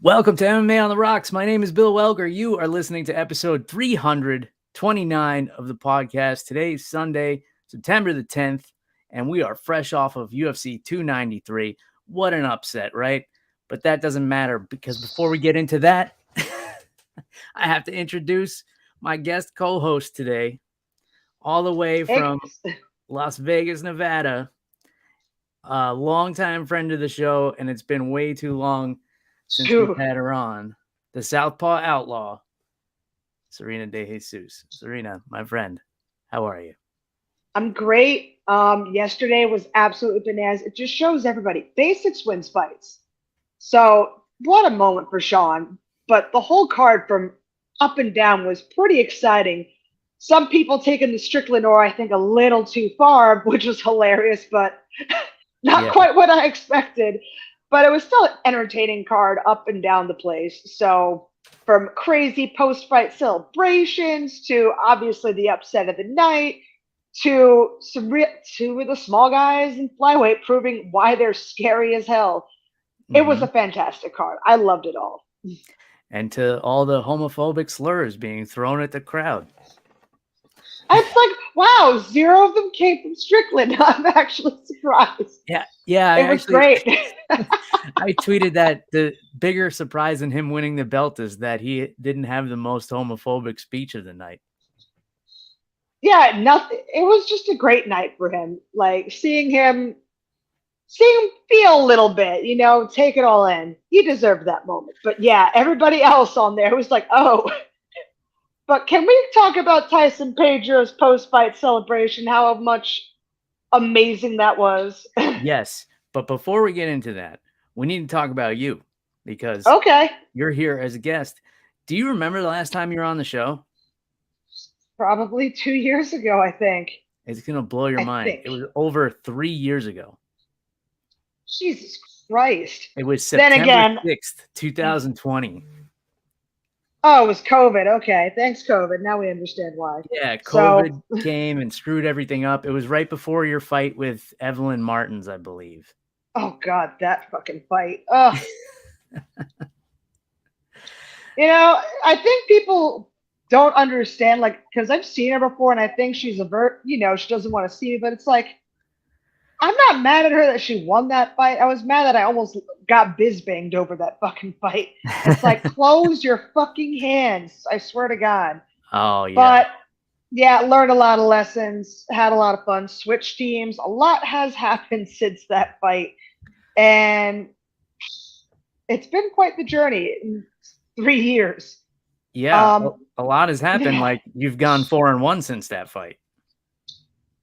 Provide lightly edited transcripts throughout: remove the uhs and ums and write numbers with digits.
Welcome to MMA on the Rocks. My name is Bill Welker. You are listening to episode 329 of the podcast. Today is Sunday, September the 10th, and we are fresh off of UFC 293. What an upset, right? But that doesn't matter because before we get into that, I have to introduce my guest co-host today, all the way from Las Vegas, Nevada, a longtime friend of the show, and it's been way too long since we've had her on, the Southpaw Outlaw, Serena DeJesus. Serena, my friend, how are you? I'm great. Yesterday was absolutely bananas. It just shows everybody basics wins fights. So what a moment for Sean. But the whole card from up and down was pretty exciting. Some people taking the Strickland or I think a little too far, which was hilarious, but not quite what I expected. But it was still an entertaining card up and down the place. So from crazy post-fight celebrations to obviously the upset of the night to two of the small guys in flyweight proving why they're scary as hell. It was a fantastic card. I loved it all. And to all the homophobic slurs being thrown at the crowd. It's like, wow, 0 of them came from Strickland. I'm actually surprised. Yeah. It was great. I tweeted that the bigger surprise in him winning the belt is that he didn't have the most homophobic speech of the night. Yeah, nothing. It was just a great night for him. Like seeing him feel a little bit, take it all in. He deserved that moment. But yeah, everybody else on there was like, oh. But can we talk about Tyson Pedro's post-fight celebration? How much amazing that was. Yes, but before we get into that, we need to talk about you because you're here as a guest. Do you remember the last time you were on the show? Probably 2 years ago, I think. It's going to blow your mind. It was over 3 years ago. Jesus Christ. It was September 6th, 2020. Oh, it was COVID. Okay. Thanks, COVID. Now we understand why. Yeah, COVID came and screwed everything up. It was right before your fight with Evelyn Martins, I believe. Oh, God, that fucking fight. Oh. I think people don't understand, because I've seen her before, and I think she's she doesn't want to see me, but it's like, I'm not mad at her that she won that fight. I was mad that I almost got biz-banged over that fucking fight. It's like, close your fucking hands. I swear to God. Oh, yeah. But, yeah, learned a lot of lessons, had a lot of fun, switched teams. A lot has happened since that fight. And it's been quite the journey in 3 years. Yeah, a lot has happened. Like, you've gone 4-1 since that fight.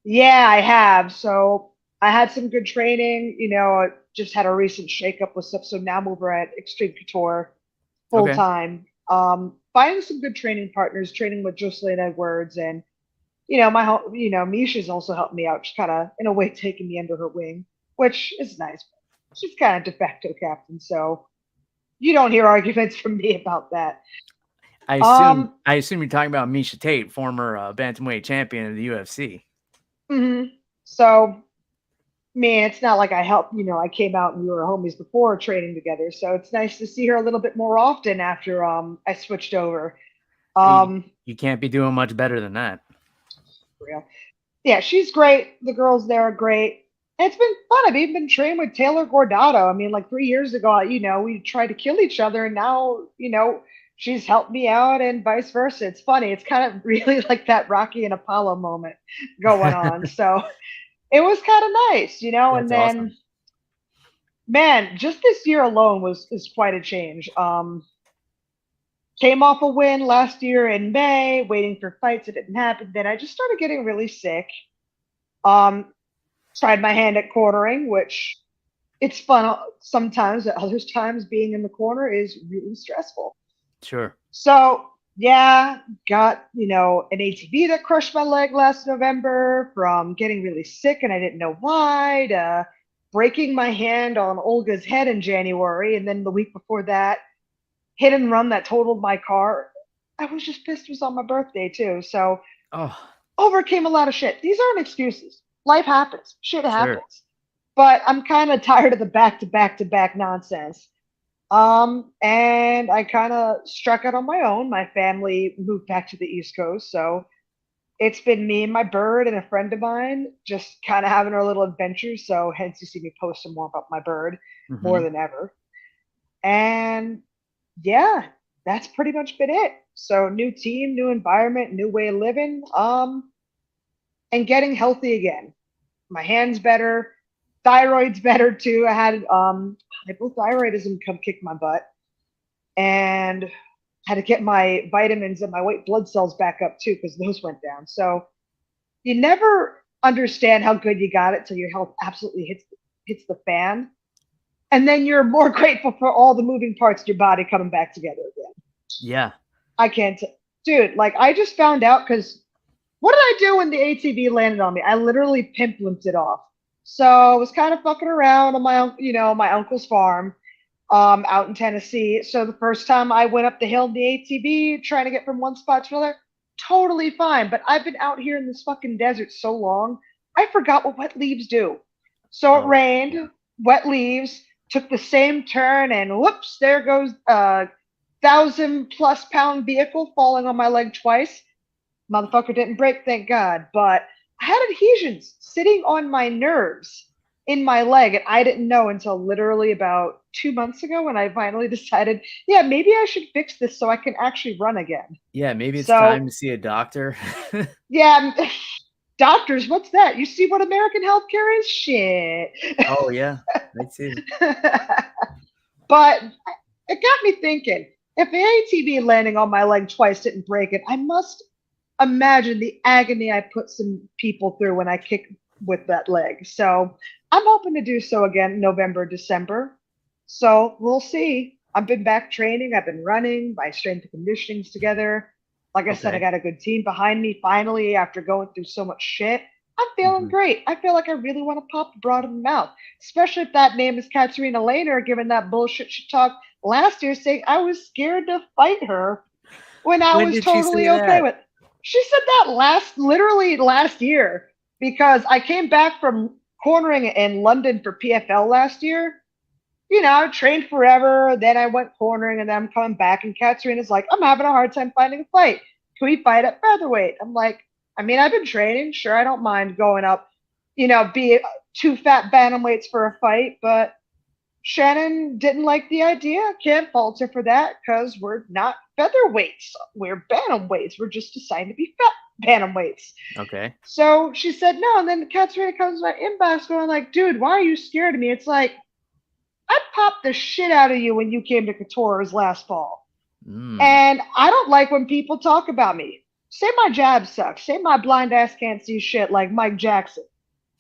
Yeah, I have. So I had some good training, I just had a recent shakeup with stuff. So now I'm over at Extreme Couture full time. Finding some good training partners, training with Jocelyn Edwards, and Misha's also helped me out. She's kind of in a way taking me under her wing, which is nice. She's kind of de facto captain, so you don't hear arguments from me about that. I assume you're talking about Miesha Tate, former bantamweight champion of the UFC. Mm-hmm. So. Man, it's not like I helped, I came out and we were homies before training together. So it's nice to see her a little bit more often after I switched over. You can't be doing much better than that. Real. Yeah, she's great. The girls there are great. And it's been fun. I've even been training with Taylor Gordado. I mean, 3 years ago, we tried to kill each other, and now, she's helped me out and vice versa. It's funny. It's kind of really like that Rocky and Apollo moment going on. So it was kind of nice, and then, awesome. Man, just this year alone is quite a change. Came off a win last year in May, waiting for fights. It didn't happen. Then I just started getting really sick. Tried my hand at cornering, which it's fun sometimes. At other times, being in the corner is really stressful. Sure. So yeah, got, an ATV that crushed my leg last November from getting really sick and I didn't know why, to breaking my hand on Olga's head in January. And then the week before that, hit and run that totaled my car. I was just pissed it was on my birthday too. So overcame a lot of shit. These aren't excuses. Life happens. Shit happens. But I'm kind of tired of the back-to-back-to-back nonsense. And I kind of struck out on my own. My family moved back to the East Coast, so it's been me and my bird and a friend of mine just kind of having our little adventures. So hence you see me posting more about my bird more than ever. And yeah, that's pretty much been it. So new team, new environment, new way of living, and getting healthy again. My hand's better, thyroid's better too. I had hypothyroidism come kick my butt, and had to get my vitamins and my white blood cells back up too because those went down. So you never understand how good you got it till your health absolutely hits the fan, and then you're more grateful for all the moving parts of your body coming back together again. Yeah. I can't, dude. Like I just found out because what did I do when the ATV landed on me? I literally pimp limped it off. So I was kind of fucking around on my uncle's farm, out in Tennessee. So the first time I went up the hill in the ATV, trying to get from one spot to another, totally fine. But I've been out here in this fucking desert so long, I forgot what wet leaves do. So it rained, wet leaves, took the same turn, and whoops, there goes a 1,000+ pound vehicle falling on my leg twice. Motherfucker didn't break, thank God. But I had adhesions sitting on my nerves in my leg, and I didn't know until literally about 2 months ago when I finally decided, yeah, maybe I should fix this so I can actually run again. Yeah, maybe it's time to see a doctor. Yeah, doctors, what's that? You see what American healthcare is? Shit. Oh, yeah, I see. But it got me thinking, if the ATV landing on my leg twice didn't break it, I must imagine the agony I put some people through when I kicked with that leg. So I'm hoping to do so again November, December. So we'll see. I've been back training. I've been running. My strength and conditioning's together. Like I said, I got a good team behind me finally after going through so much shit. I'm feeling great. I feel like I really want to pop the broad in the mouth, especially if that name is Katerina Lehner, given that bullshit she talked last year saying I was scared to fight her when I was totally okay with it. She said that literally last year, because I came back from cornering in London for PFL last year. You know, I trained forever, then I went cornering, and then I'm coming back, and Katerina's like, I'm having a hard time finding a fight. Can we fight at featherweight? I'm like, I mean, I've been training. Sure, I don't mind going up, be 2 fat bantamweights for a fight, but Shannon didn't like the idea. Can't fault her for that because we're not featherweights. We're bantamweights. We're just designed to be fat bantamweights. Okay. So she said no, and then Katerina comes to my inbox going like, dude, why are you scared of me? It's like, I popped the shit out of you when you came to Couture's last fall. And I don't like when people talk about me. Say my jab sucks. Say my blind ass can't see shit like Mike Jackson.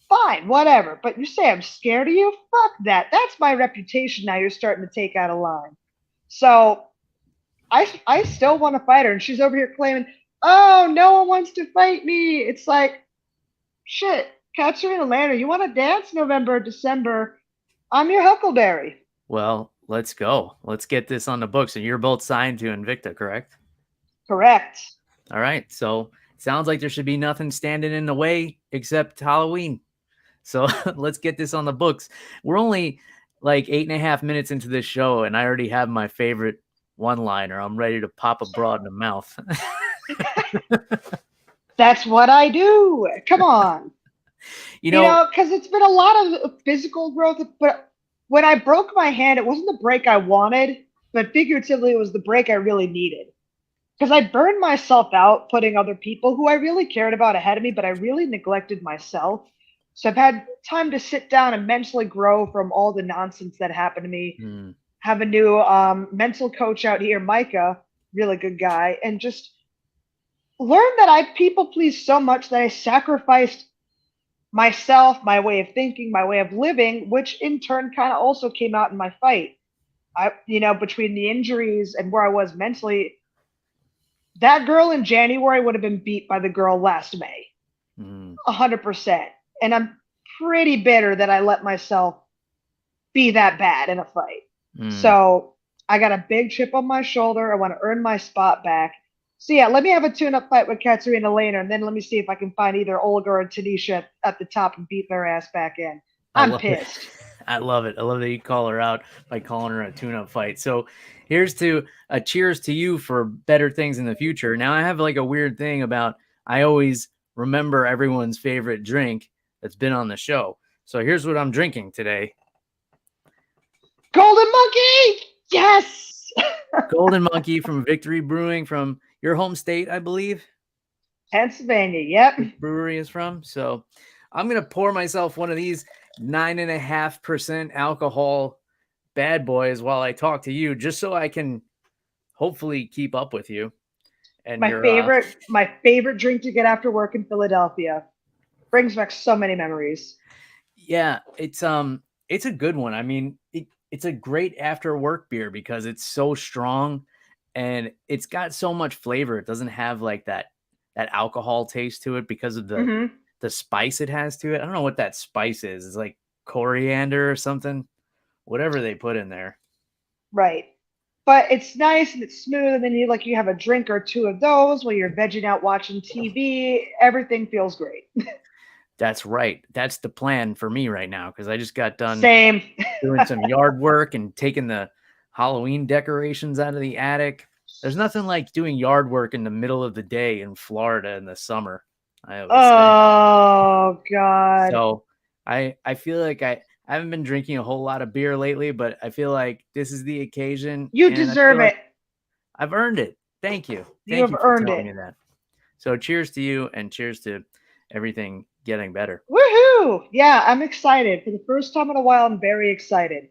Fine, whatever. But you say I'm scared of you? Fuck that. That's my reputation now you're starting to take out of line. So I still want to fight her. And she's over here claiming, oh, no one wants to fight me. It's like, shit, Katerina Lehner, you want to dance November, December? I'm your Huckleberry. Well, let's go. Let's get this on the books. And you're both signed to Invicta, correct? Correct. All right. So it sounds like there should be nothing standing in the way except Halloween. So let's get this on the books. We're only like 8.5 minutes into this show, and I already have my favorite one-liner. I'm ready to pop a broad in the mouth. That's what I do. Come on. You know, because it's been a lot of physical growth. But when I broke my hand, it wasn't the break I wanted, but figuratively, it was the break I really needed. Because I burned myself out putting other people who I really cared about ahead of me, but I really neglected myself. So I've had time to sit down and mentally grow from all the nonsense that happened to me. Have a new mental coach out here, Micah, really good guy, and just learn that I people please so much that I sacrificed myself, my way of thinking, my way of living, which in turn kind of also came out in my fight. Between the injuries and where I was mentally, that girl in January would have been beat by the girl last May. 100%. And I'm pretty bitter that I let myself be that bad in a fight. So I got a big chip on my shoulder. I want to earn my spot back. So yeah, let me have a tune-up fight with Katerina Lehner, and then let me see if I can find either Olga or Tanisha at the top and beat their ass back in. I'm pissed. I love it. I love that you call her out by calling her a tune-up fight. So here's to a cheers to you for better things in the future. Now I have like a weird thing about I always remember everyone's favorite drink that's been on the show. So here's what I'm drinking today. Golden Monkey! Yes! Golden Monkey from Victory Brewing from your home state, I believe. Pennsylvania, yep. This brewery is from. So I'm going to pour myself one of these 9.5% alcohol bad boys while I talk to you, just so I can hopefully keep up with you. And my favorite drink to get after work in Philadelphia. Brings back so many memories. Yeah, it's a good one. I mean, it's a great after work beer because it's so strong and it's got so much flavor. It doesn't have like that alcohol taste to it because of the spice it has to it. I don't know what that spice is. It's like coriander or something, whatever they put in there. Right. But it's nice and it's smooth. And then you have a drink or two of those while you're vegging out watching TV. Everything feels great. That's right. That's the plan for me right now. Cause I just got done doing some yard work and taking the Halloween decorations out of the attic. There's nothing like doing yard work in the middle of the day in Florida in the summer. Oh God. So I feel like I haven't been drinking a whole lot of beer lately, but I feel like this is the occasion. You deserve it. I've earned it. Thank you. You have earned it. Me that. So cheers to you and cheers to everything getting better. Woohoo! Yeah, I'm excited. For the first time in a while, I'm very excited.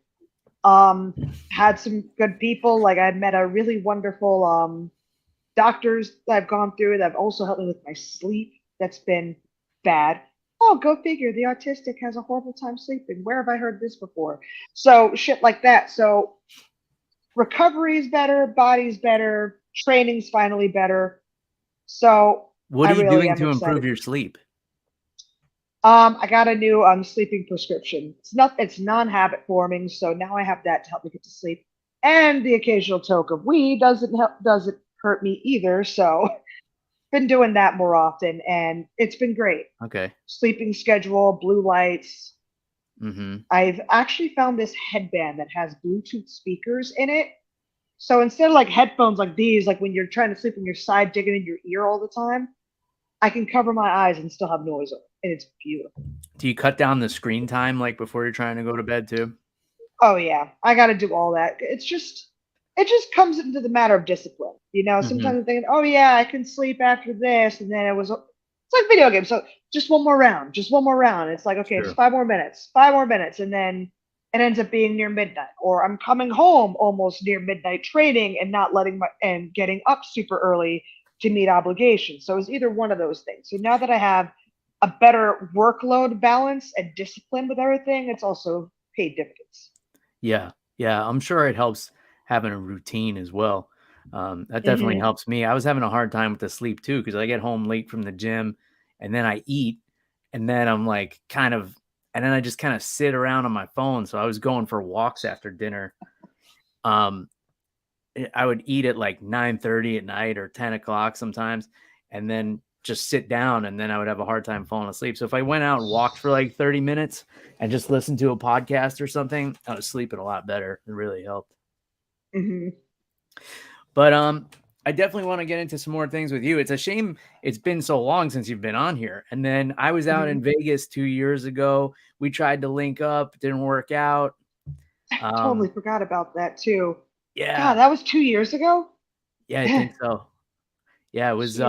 Had some good people. Like I met a really wonderful doctors that I've gone through that have also helped me with my sleep. That's been bad. Oh, go figure. The autistic has a horrible time sleeping. Where have I heard this before? So shit like that. So recovery is better, body's better, training's finally better. So what are you doing to improve your sleep? I got a new sleeping prescription. It's non-habit forming, so now I have that to help me get to sleep. And the occasional toke of weed doesn't hurt me either. So been doing that more often, and it's been great. Okay. Sleeping schedule, blue lights. Mm-hmm. I've actually found this headband that has Bluetooth speakers in it. So instead of like headphones like these, like when you're trying to sleep and your side digging in your ear all the time, I can cover my eyes and still have noise on it. And it's beautiful. Do you cut down the screen time like before you're trying to go to bed too? Oh yeah, I got to do all that. It just comes into the matter of discipline. Sometimes I'm thinking, oh yeah, I can sleep after this, and then it's like video games. So just one more round. It's like, okay, it's 5 more minutes, and then it ends up being near midnight, or I'm coming home almost near midnight training and not and getting up super early to meet obligations. So it's either one of those things. So now that I have a better workload balance and discipline with everything, it's also paid dividends. Yeah. I'm sure it helps having a routine as well. That definitely helps me. I was having a hard time with the sleep too, because I get home late from the gym and then I eat and then I'm like and then I just kind of sit around on my phone. So I was going for walks after dinner. I would eat at like 9:30 at night or 10 o'clock sometimes, and then just sit down, and then I would have a hard time falling asleep. So if I went out and walked for like 30 minutes and just listened to a podcast or something, I was sleeping a lot better. It really helped. Mm-hmm. But I definitely want to get into some more things with you. It's a shame it's been so long since you've been on here. And then I was out in Vegas 2 years ago. We tried to link up, didn't work out. I totally forgot about that too. Yeah. God, that was 2 years ago? Yeah, I think so. Yeah, it was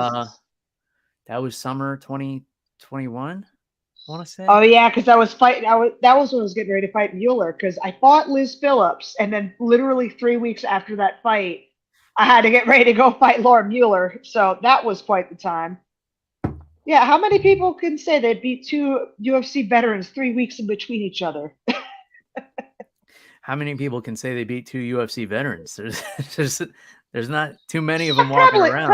that was summer 2021, I want to say. Oh yeah, because I was fighting. That was when I was getting ready to fight Mueller, because I fought Liz Phillips, and then literally 3 weeks after that fight, I had to get ready to go fight Laura Mueller. So that was quite the time. Yeah, how many people can say they beat 2 UFC veterans 3 weeks in between each other? How many people can say they beat 2 UFC veterans? There's not too many of them walking around.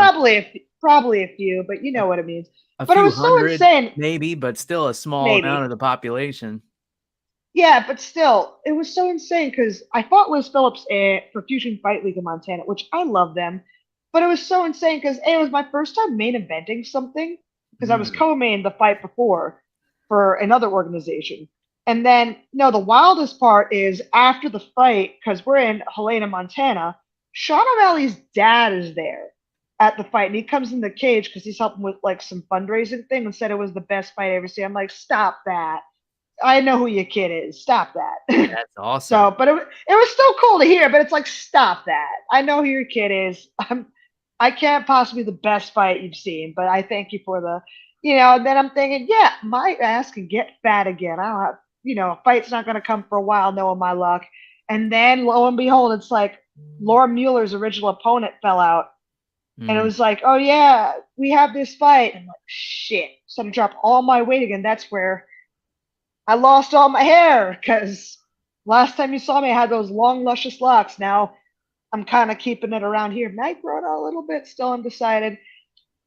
Probably a few, but you know what it means. But it was so insane. Maybe, but still a small amount of the population. Yeah, but still, it was so insane because I fought Liz Phillips for Fusion Fight League in Montana, which I love them. But it was so insane because it was my first time main eventing something, because I was co-main the fight before for another organization. And then, no, the wildest part is after the fight, because we're in Helena, Montana, Sean O'Malley's dad is there at the fight. And he comes in the cage because he's helping with like some fundraising thing and said it was the best fight I ever seen. I'm like, stop that. I know who your kid is. Stop that. That's awesome. So, but it was still cool to hear, but it's like, stop that. I know who your kid is. I can't possibly be the best fight you've seen, but I thank you for the, and then I'm thinking, yeah, my ass can get fat again. I don't have, a fight's not going to come for a while, knowing my luck. And then lo and behold, it's like Laura Mueller's original opponent fell out. And it was like, oh yeah, we have this fight. And I'm like, shit. So I dropped all my weight again. That's where I lost all my hair, because last time you saw me, I had those long, luscious locks. Now I'm kind of keeping it around here. Might grow it out a little bit, still undecided.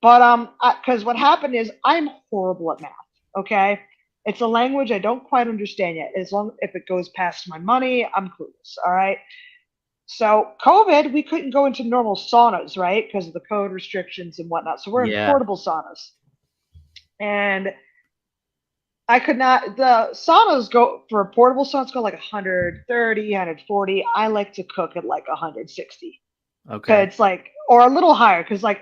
But because what happened is I'm horrible at math. Okay, it's a language I don't quite understand yet. If it goes past my money, I'm clueless. All right. So COVID, we couldn't go into normal saunas, right, because of the code restrictions and whatnot. So we're in portable saunas, and I could not. The saunas go for portable saunas go like 130, 140. I like to cook at like 160. Okay. It's like, or a little higher, because like,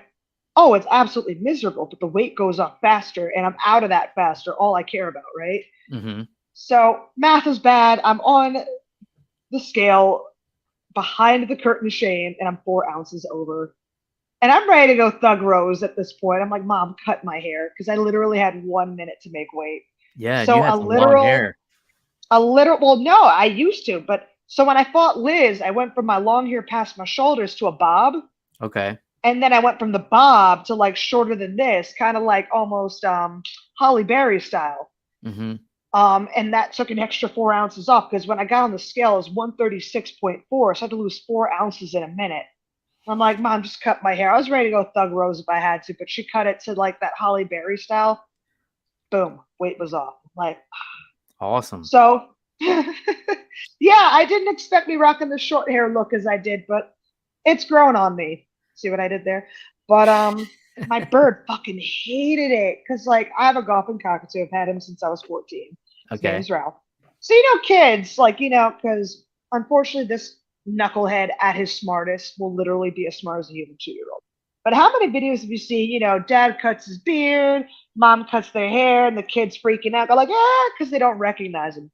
oh, it's absolutely miserable, but the weight goes up faster, and I'm out of that faster. All I care about, right? Mm-hmm. So math is bad. I'm on the scale behind the curtain of shame, and I'm 4 ounces over. And I'm ready to go Thug Rose at this point. I'm like, Mom, cut my hair, because I literally had 1 minute to make weight. Yeah, so you had long hair. Well, no, I used to, but so when I fought Liz, I went from my long hair past my shoulders to a bob. Okay. And then I went from the bob to like shorter than this, kind of like almost Holly Berry style. Mm-hmm. And that took an extra 4 ounces off, because when I got on the scale, it was 136.4, so I had to lose 4 ounces in a minute. I'm like, Mom, just cut my hair. I was ready to go Thug Rose if I had to, but she cut it to like that Holly Berry style. Boom, weight was off. Like, awesome. So, yeah, I didn't expect me rocking the short hair look as I did, but it's grown on me. See what I did there? But my bird fucking hated it, because like I have a golfing cockatoo. I've had him since I was 14. His name's Ralph. So kids like because unfortunately this knucklehead at his smartest will literally be as smart as a human 2-year-old. But how many videos have you seen? Dad cuts his beard, mom cuts their hair, and the kids freaking out. They're like, because they don't recognize him.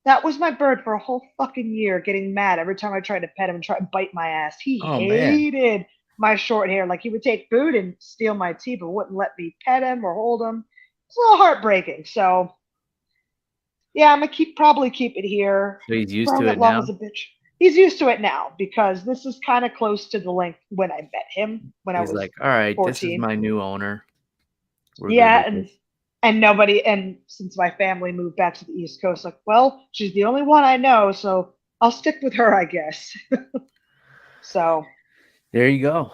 That was my bird for a whole fucking year, getting mad every time I tried to pet him and try to bite my ass. He hated my short hair. Like, he would take food and steal my tea, but wouldn't let me pet him or hold him. It's a little heartbreaking. So, yeah, I'm going to probably keep it here. So he's used to it now? As a bitch. He's used to it now, because this is kind of close to the length when I met him when I was like, all right, 14. This is my new owner. And nobody, and since my family moved back to the East Coast, like, well, she's the only one I know, so I'll stick with her, I guess. So there you go.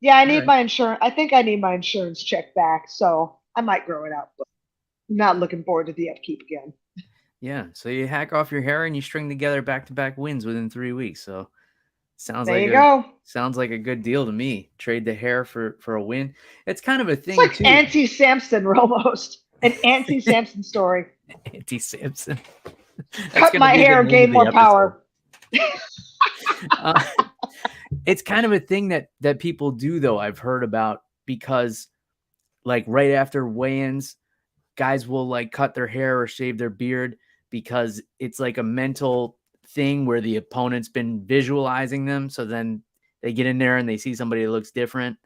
Yeah, I need my insurance. I think I need my insurance check back, so I might grow it out, but I'm not looking forward to the upkeep again. Yeah, so you hack off your hair and you string together back-to-back wins within 3 weeks. So sounds like a good deal to me. Trade the hair for a win. It's kind of a thing. It's like anti-Samson almost. An anti-Samson story. Anti-Samson. Cut my hair, gain more power. It's kind of a thing that people do, though, I've heard about, because like right after weigh-ins, guys will like cut their hair or shave their beard, because it's like a mental thing where the opponent's been visualizing them. So then they get in there and they see somebody that looks different,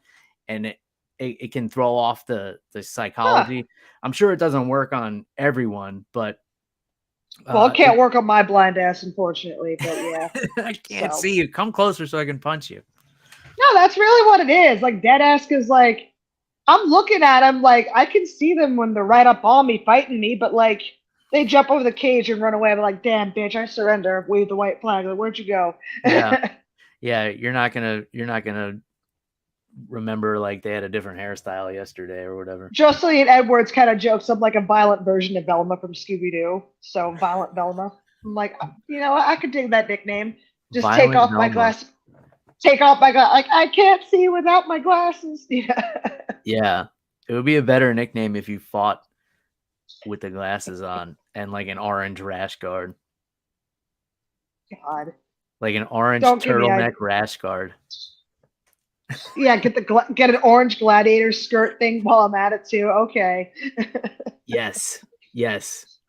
and it can throw off the psychology. I'm sure it doesn't work on everyone, but it can't work on my blind ass, unfortunately. But yeah, I can't see you. Come closer so I can punch you. No, that's really what it is. Like, dead ass is like, I'm looking at them like I can see them when they're right up on me fighting me, but like they jump over the cage and run away. I'm like, damn, bitch, I surrender. Wave the white flag. Like, where'd you go? Yeah. You're not gonna remember like they had a different hairstyle yesterday or whatever. Jocelyn Edwards kind of jokes I'm like a violent version of Velma from Scooby-Doo. So Violent Velma. I'm like, I could dig that nickname. Just Violent take off Velma. My glasses. Take off my glasses. Like, I can't see without my glasses. Yeah. It would be a better nickname if you fought with the glasses on and like an orange rash guard. God. Like an orange Don't give me turtleneck rash guard. Yeah, get an orange gladiator skirt thing while I'm at it too. Okay. Yes.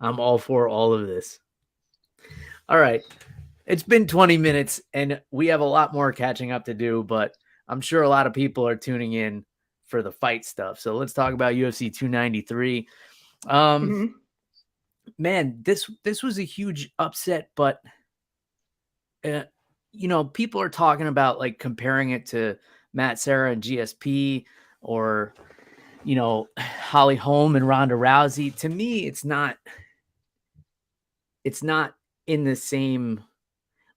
I'm all for all of this. All right. It's been 20 minutes and we have a lot more catching up to do, but I'm sure a lot of people are tuning in for the fight stuff. So let's talk about UFC 293. Man, this was a huge upset, but people are talking about like comparing it to Matt Serra and GSP or Holly Holm and Ronda Rousey. To me, it's not in the same,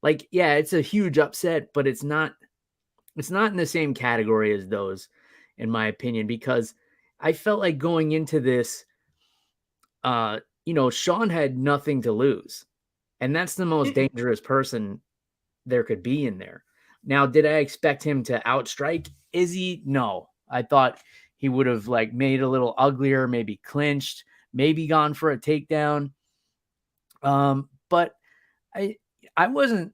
like, yeah, it's a huge upset, but it's not in the same category as those, in my opinion, because I felt like going into this, Sean had nothing to lose, and that's the most dangerous person there could be in there. Now, did I expect him to outstrike Izzy? No. I thought he would have like made it a little uglier, maybe clinched, maybe gone for a takedown. But I wasn't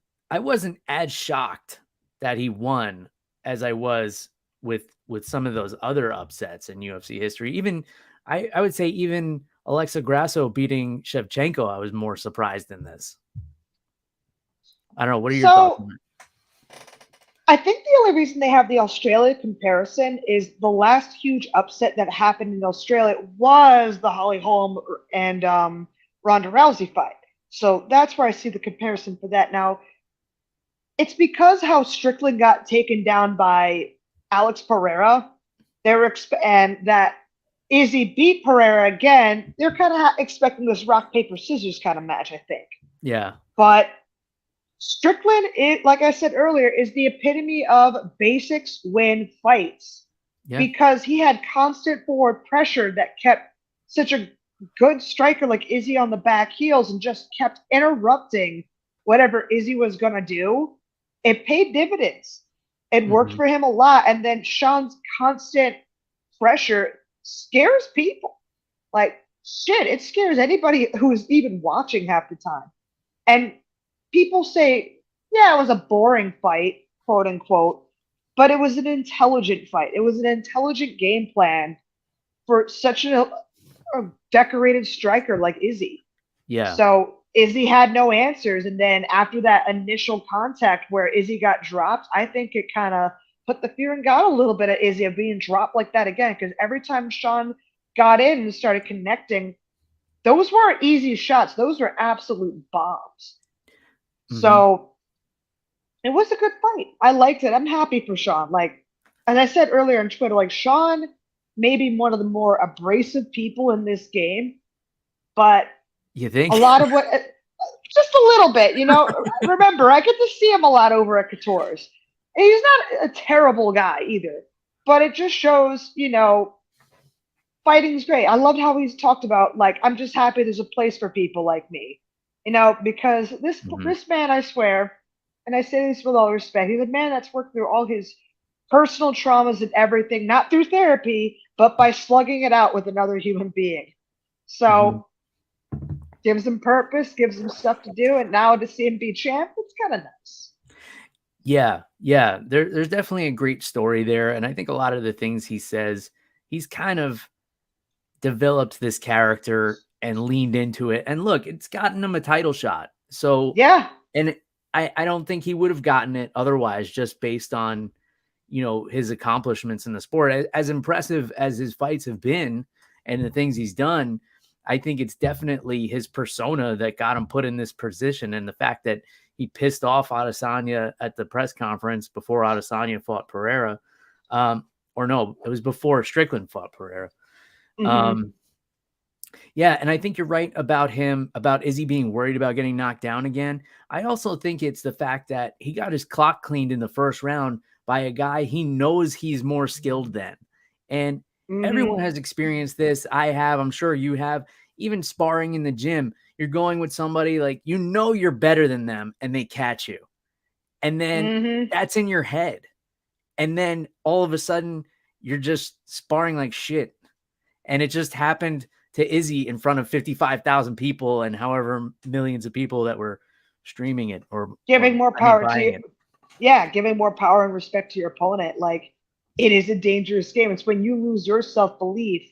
as shocked that he won as I was with some of those other upsets in UFC history. Even I would say even Alexa Grasso beating Shevchenko, I was more surprised than this. I don't know. What are your thoughts on that? I think the only reason they have the Australia comparison is the last huge upset that happened in Australia was the Holly Holm and Ronda Rousey fight. So that's where I see the comparison for that. Now, it's because how Strickland got taken down by Alex Pereira, and that Izzy beat Pereira again. They're kind of expecting this rock paper scissors kind of match, I think. Yeah, but Strickland, like I said earlier, is the epitome of basics win fights because he had constant forward pressure that kept such a good striker like Izzy on the back heels and just kept interrupting whatever Izzy was going to do. It paid dividends. It worked for him a lot. And then Sean's constant pressure scares people. Like, shit, it scares anybody who's even watching half the time. And people say, yeah, it was a boring fight, quote unquote, but it was an intelligent fight. It was an intelligent game plan for such a decorated striker like Izzy. Yeah. So Izzy had no answers. And then after that initial contact where Izzy got dropped, I think it kind of put the fear in God a little bit of Izzy of being dropped like that again. Because every time Sean got in and started connecting, those weren't easy shots. Those were absolute bombs. So it was a good fight. I liked it. I'm happy for Sean. Like, as I said earlier on Twitter, like Sean may be one of the more abrasive people in this game, but you think a lot of what, just a little bit, remember, I get to see him a lot over at Couture's. And he's not a terrible guy either, but it just shows, fighting's great. I loved how he's talked about, like, I'm just happy there's a place for people like me. Because this man, I swear, and I say this with all respect, he's a man that's worked through all his personal traumas and everything, not through therapy, but by slugging it out with another human being. So gives him purpose, gives him stuff to do, and now to see him be champ, it's kind of nice. Yeah. There's definitely a great story there, and I think a lot of the things he says, he's kind of developed this character and leaned into it. And look, it's gotten him a title shot. So yeah. And I don't think he would have gotten it otherwise, just based on, his accomplishments in the sport. As impressive as his fights have been and the things he's done, I think it's definitely his persona that got him put in this position. And the fact that he pissed off Adesanya at the press conference before Adesanya fought Pereira. Or no, it was before Strickland fought Pereira. Yeah, and I think you're right about Izzy being worried about getting knocked down again. I also think it's the fact that he got his clock cleaned in the first round by a guy he knows he's more skilled than. And everyone has experienced this. I have, I'm sure you have, even sparring in the gym. You're going with somebody like, you're better than them and they catch you. And then that's in your head. And then all of a sudden you're just sparring like shit. And it just happened to Izzy in front of 55,000 people and however millions of people that were streaming it or giving more power to buying you. it. Yeah, giving more power and respect to your opponent. Like, it is a dangerous game. It's when you lose your self-belief,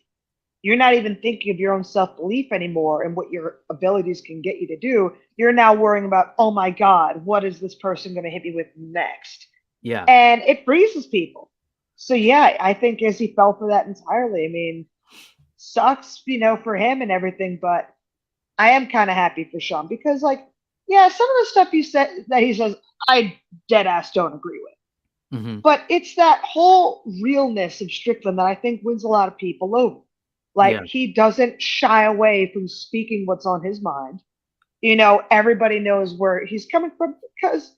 you're not even thinking of your own self-belief anymore and what your abilities can get you to do. You're now worrying about, oh my God, what is this person going to hit me with next? Yeah. And it freezes people. So yeah, I think Izzy fell for that entirely. I mean, sucks, for him and everything, but I am kind of happy for Sean because, like, yeah, some of the stuff he says, I dead ass don't agree with. Mm-hmm. But it's that whole realness of Strickland that I think wins a lot of people over. Like, he doesn't shy away from speaking what's on his mind. Everybody knows where he's coming from because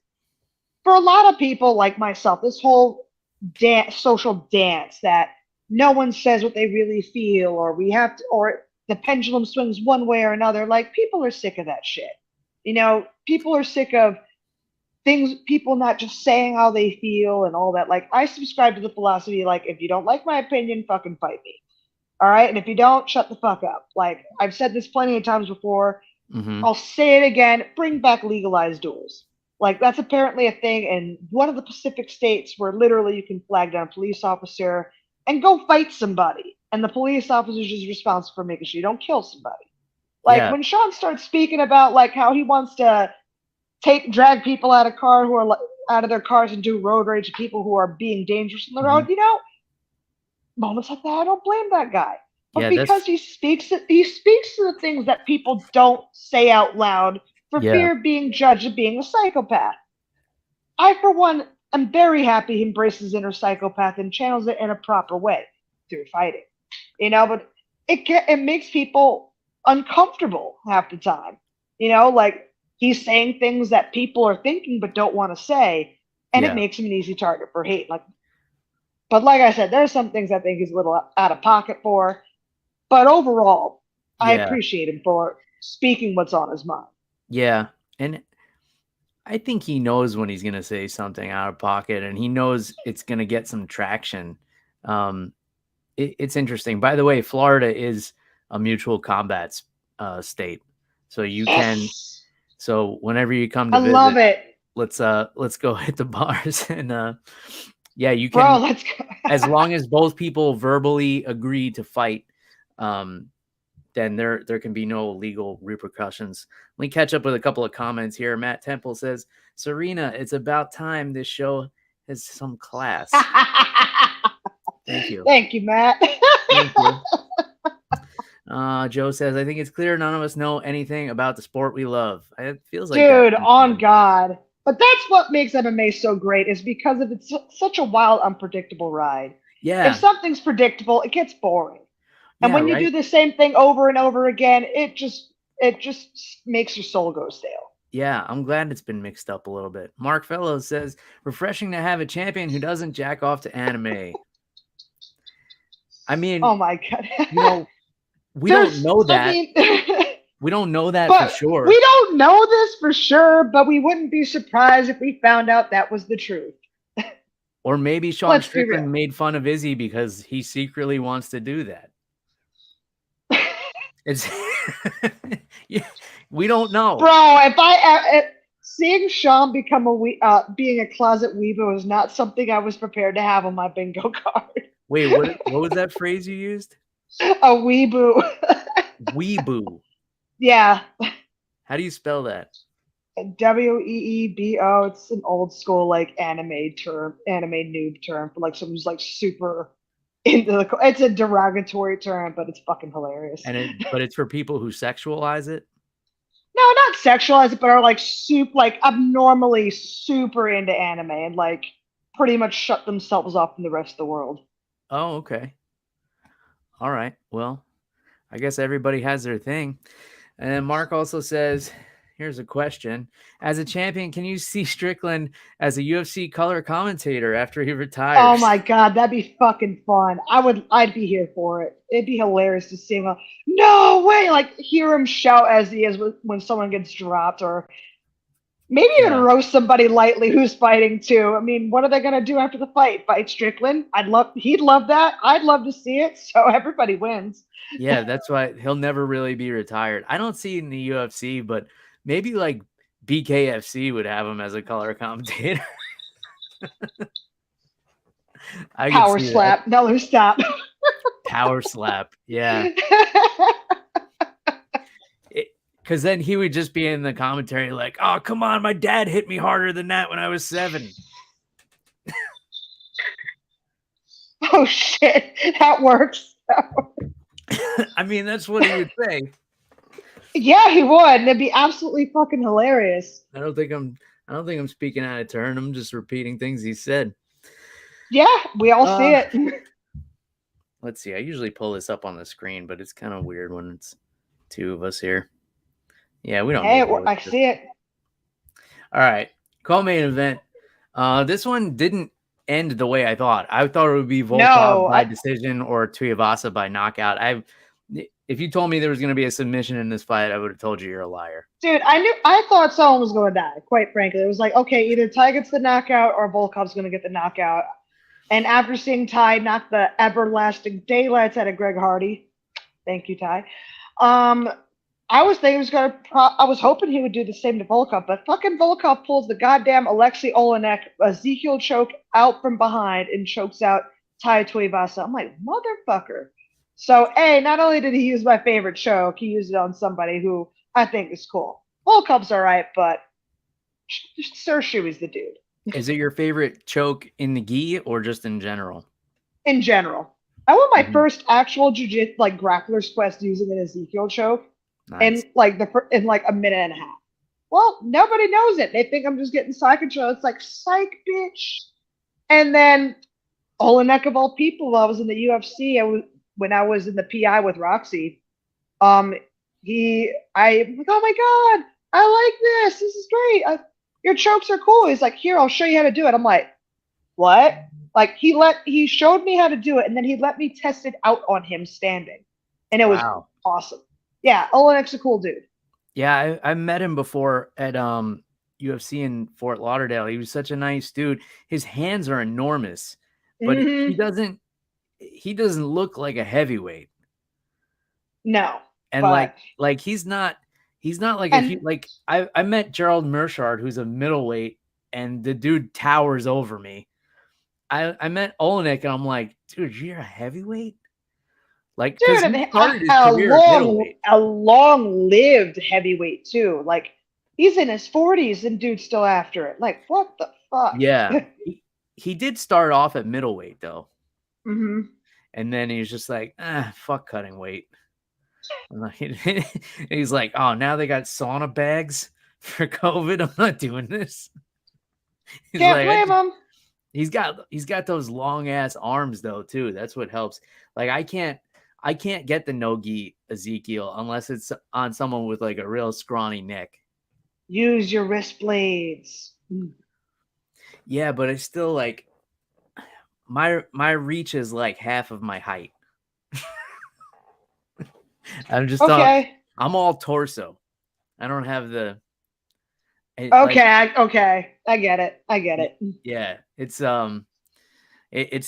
for a lot of people like myself, this whole social dance that no one says what they really feel, or we have to, or the pendulum swings one way or another. Like, people are sick of that shit. People are sick of people not just saying how they feel and all that. Like, I subscribe to the philosophy, like, if you don't like my opinion, fucking fight me. All right. And if you don't, shut the fuck up. Like, I've said this plenty of times before. Mm-hmm. I'll say it again. Bring back legalized duels. Like, that's apparently a thing in one of the Pacific states where literally you can flag down a police officer and go fight somebody. And the police officer is just responsible for making sure you don't kill somebody. Like, when Sean starts speaking about, like, how he wants to drag people out of their cars and do road rage to people who are being dangerous on the road, moments like that, I don't blame that guy. But because he speaks to the things that people don't say out loud for fear of being judged of being a psychopath. I, for one, am very happy he embraces inner psychopath and channels it in a proper way through fighting. But it makes people uncomfortable half the time. Like, he's saying things that people are thinking but don't want to say, and it makes him an easy target for hate. But like I said, there's some things I think he's a little out of pocket for. But overall, I appreciate him for speaking what's on his mind. Yeah, and I think he knows when he's going to say something out of pocket, and he knows it's going to get some traction. It's interesting. By the way, Florida is a mutual combat state, so you can. So whenever you come to visit, love it. Let's go hit the bars and you can. Bro, let's go. As long as both people verbally agree to fight, then there can be no legal repercussions. Let me catch up with a couple of comments here. Matt Temple says, Serena, it's about time this show has some class. Thank you. Thank you, Matt. Thank you. Joe says, I think it's clear none of us know anything about the sport we love. It feels like Dude, on God. But that's what makes MMA so great, is because of it's such a wild, unpredictable ride. Yeah. If something's predictable, it gets boring. And when you do the same thing over and over again, it just makes your soul go stale. Yeah, I'm glad it's been mixed up a little bit. Mark Fellows says, refreshing to have a champion who doesn't jack off to anime. I mean, oh my God. We don't know that. We don't know that for sure. We don't know this for sure, but we wouldn't be surprised if we found out that was the truth. Or maybe Sean Strickland made fun of Izzy because he secretly wants to do that. It's we don't know, bro. If seeing Sean become being a closet weebo is not something I was prepared to have on my bingo card. Wait, what was that phrase you used? A weeboo. Weeboo. Yeah. How do you spell that? WEEBO. It's an old school like anime noob term for like someone who's like super into it's a derogatory term, but it's fucking hilarious. But it's for people who sexualize it? No, not sexualize it, but are like abnormally super into anime and like pretty much shut themselves off from the rest of the world. Oh, okay. All right. Well, I guess everybody has their thing. And then Mark also says, here's a question. As a champion, can you see Strickland as a UFC color commentator after he retires? Oh my God, that'd be fucking fun. I'd be here for it. It'd be hilarious to see him. No way! Like, hear him shout as he is when someone gets dropped, or Maybe even Yeah. roast somebody lightly who's fighting too. I mean, what are they gonna do after the fight? Fight Strickland? He'd love that. I'd love to see it. So everybody wins. Yeah, that's why he'll never really be retired. I don't see it in the UFC, but maybe like BKFC would have him as a color commentator. I could Power see that. slap. No, stop. Power slap. Yeah. Because then he would just be in the commentary like, oh, come on, my dad hit me harder than that when I was 7. Oh, shit. That works. I mean, that's what he would say. Yeah, he would. It'd be absolutely fucking hilarious. I don't think I'm speaking out of turn. I'm just repeating things he said. Yeah, we all see it. Let's see. I usually pull this up on the screen, but it's kind of weird when it's 2 of us here. Yeah, we don't. Hey, I see it. All right. Co-main event. This one didn't end the way I thought. I thought it would be Volkov by decision or Tuivasa by knockout. If you told me there was going to be a submission in this fight, I would have told you you're a liar. Dude, I thought someone was going to die, quite frankly. It was like, okay, either Ty gets the knockout or Volkov's going to get the knockout. And after seeing Ty knock the everlasting daylights out of Greg Hardy, thank you, Ty. I was thinking I was hoping he would do the same to Volkov, but fucking Volkov pulls the goddamn Alexei Olenek Ezekiel choke out from behind and chokes out Tai Tuivasa. I'm like, motherfucker. So, not only did he use my favorite choke, he used it on somebody who I think is cool. Volkov's all right, but Sir Shoey's the dude. Is it your favorite choke in the gi or just in general? In general. I won my first actual jiu-jitsu, like grappler's quest using an Ezekiel choke. Nice. in like a minute and a half. Well, nobody knows it. They think I'm just getting side control. It's like, psych, bitch. And then Olenek of all people, I was in the UFC. When I was in the PI with Roxy. I'm like, oh my god, I like this. This is great. Your chokes are cool. He's like, here, I'll show you how to do it. I'm like, what? Like he showed me how to do it, and then he let me test it out on him standing, and it was awesome. Yeah, Olenek's a cool dude. Yeah, I met him before at UFC in Fort Lauderdale. He was such a nice dude. His hands are enormous, but he doesn't look like a heavyweight. No. And like he's not like I met Gerald Mershard, who's a middleweight, and the dude towers over me. I met Olenek and I'm like, dude, you're a heavyweight? Like, dude, and a long-lived heavyweight too. Like, he's in his 40s and dude's still after it. Like, what the fuck? Yeah, he did start off at middleweight though, and then he was just like, fuck cutting weight. And he's like, oh, now they got sauna bags for COVID. I'm not doing this. Can't blame him. He's got those long ass arms though too. That's what helps. Like I can't get the no-gi Ezekiel unless it's on someone with like a real scrawny neck. Use your wrist blades. Yeah, but it's still like my reach is like half of my height. I'm just okay. I'm all torso. I don't have the. Okay. I get it. Yeah, it's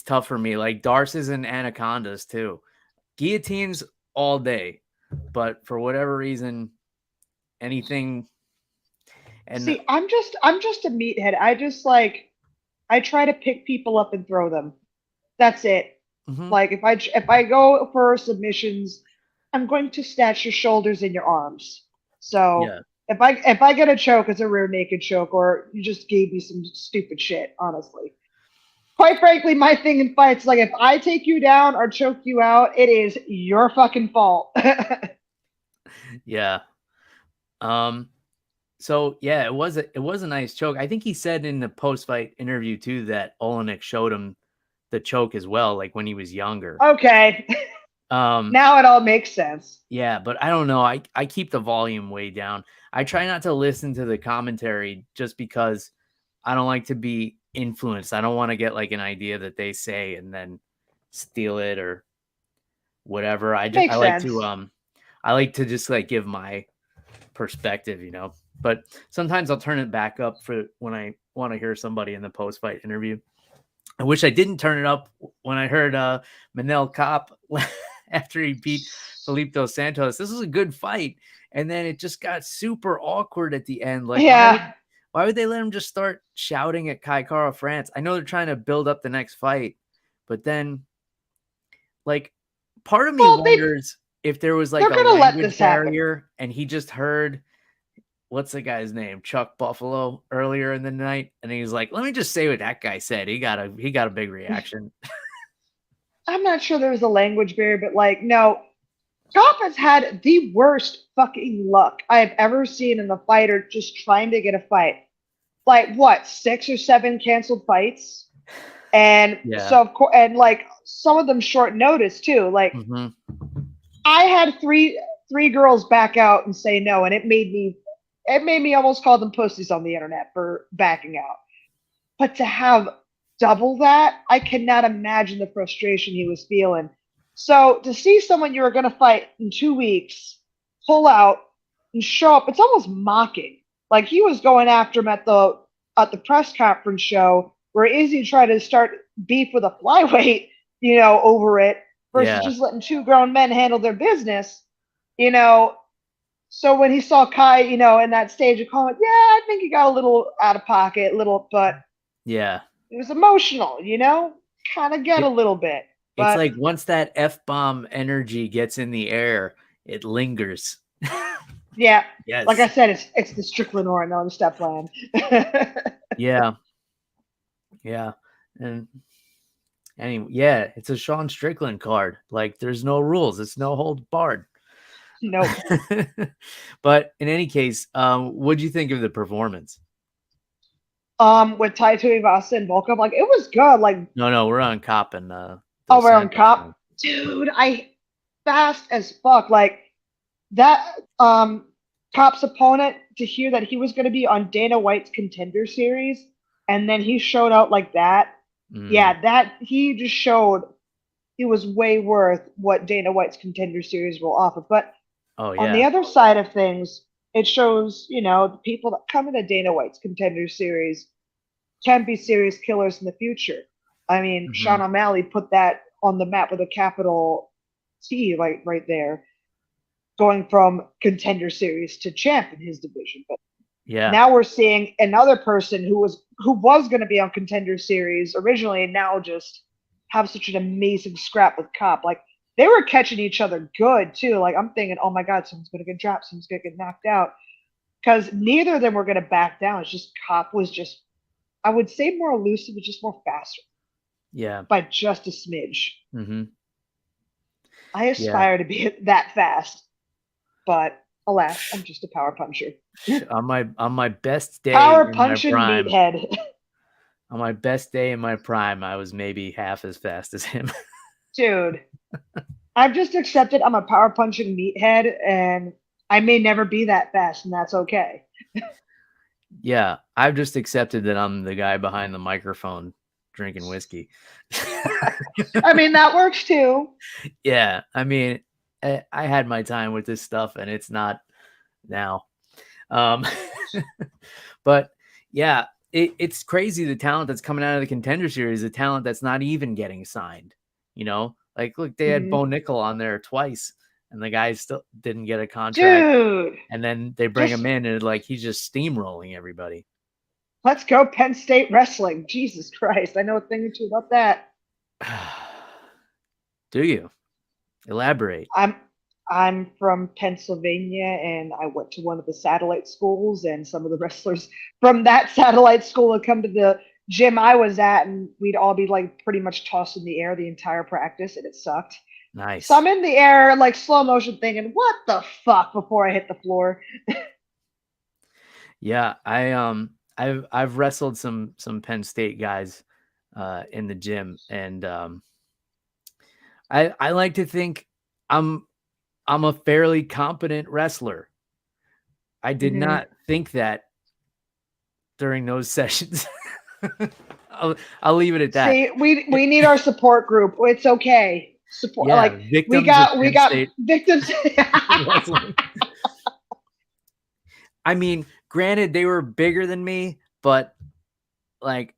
tough for me. Like Darces and anacondas too. Guillotines all day, but for whatever reason, anything. And see, I'm just a meathead. I try to pick people up and throw them. That's it. Like if I go for submissions, I'm going to snatch your shoulders and your arms. So if I get a choke, it's a rear naked choke, or you just gave me some stupid shit, honestly. Quite frankly, my thing in fights, like if I take you down or choke you out, it is your fucking fault. Yeah. So yeah, it was a nice choke. I think he said in the post-fight interview too that Olenek showed him the choke as well, like when he was younger. Okay. Now it all makes sense. Yeah, but I don't know. I keep the volume way down. I try not to listen to the commentary just because I don't like to be influenced. I don't want to get like an idea that they say and then steal it or whatever. I like to just like give my perspective, you know. But sometimes I'll turn it back up for when I want to hear somebody in the post-fight interview. I wish I didn't turn it up when I heard Manel Kape after he beat Felipe Santos. This was a good fight, and then it just got super awkward at the end. Like, why would they let him just start shouting at Kai Kara France? I know they're trying to build up the next fight, but then, like, part of me wonders if there was like a language barrier and he just heard, what's the guy's name? Chuck Buffalo earlier in the night. And he was like, let me just say what that guy said. He got a big reaction. I'm not sure there was a language barrier, but like, no, Kape has had the worst fucking luck I have ever seen in a fighter just trying to get a fight. Like, what, 6 or 7 canceled fights? And so, of course, and like some of them short notice too. Like, I had three girls back out and say no, and it made me almost call them pussies on the internet for backing out. But to have double that, I cannot imagine the frustration he was feeling. So to see someone you were going to fight in 2 weeks pull out and show up, it's almost mocking. Like, he was going after him at the press conference show where Izzy tried to start beef with a flyweight, over it, versus just letting 2 grown men handle their business, So when he saw Kai, in that stage of comment, I think he got a little out of pocket, but it was emotional, kind of get a little bit. But it's like once that F-bomb energy gets in the air, it lingers. Yes. Like I said, it's the Strickland or another step plan. Yeah. And anyway, it's a Sean Strickland card. Like, there's no rules. It's no holds barred. No. But in any case, what do you think of the performance? With Tuivasa and Volkov, like, it was good. Like, no, we're on Kape and we're on Kape, dude. Fast as fuck. Like, that Kape's opponent, to hear that he was going to be on Dana White's Contender Series, and then he showed out like that. That he just showed he was way worth what Dana White's Contender Series will offer. But on the other side of things, it shows, the people that come into Dana White's Contender Series can be serious killers in the future. I mean, Sean O'Malley put that on the map with a capital T, like right there, going from Contender Series to champ in his division. But now we're seeing another person who was going to be on Contender Series originally, and now just have such an amazing scrap with Kape. Like, they were catching each other good too. Like, I'm thinking, oh my God, someone's going to get dropped, someone's going to get knocked out, because neither of them were going to back down. It's just Kape was just, I would say, more elusive, but just more faster. Yeah, by just a smidge. I aspire to be that fast, but alas, I'm just a power puncher. on my best day, power punching meathead. On my best day in my prime, I was maybe half as fast as him. Dude, I've just accepted I'm a power punching meathead, and I may never be that fast, and that's okay. Yeah, I've just accepted that I'm the guy behind the microphone drinking whiskey. I mean, that works too. Yeah, I mean, I had my time with this stuff, and it's not now. But yeah, it's crazy, the talent that's coming out of the Contender Series, the talent that's not even getting signed. Like, look, they had Bo Nickel on there twice, and the guy still didn't get a contract. Dude, and then they bring him in, and like, he's just steamrolling everybody. Let's go Penn State wrestling. Jesus Christ, I know a thing or two about that. Do you? Elaborate. I'm from Pennsylvania, and I went to one of the satellite schools, and some of the wrestlers from that satellite school would come to the gym I was at, and we'd all be like pretty much tossed in the air the entire practice, and it sucked. Nice. So I'm in the air, like slow motion, thinking, "What the fuck?" before I hit the floor. Yeah, I've wrestled some Penn State guys in the gym, and I like to think I'm a fairly competent wrestler. I did not think that during those sessions. I'll leave it at that. See, we need our support group. It's okay. Support, yeah, like we got victims. I mean, granted, they were bigger than me, but like,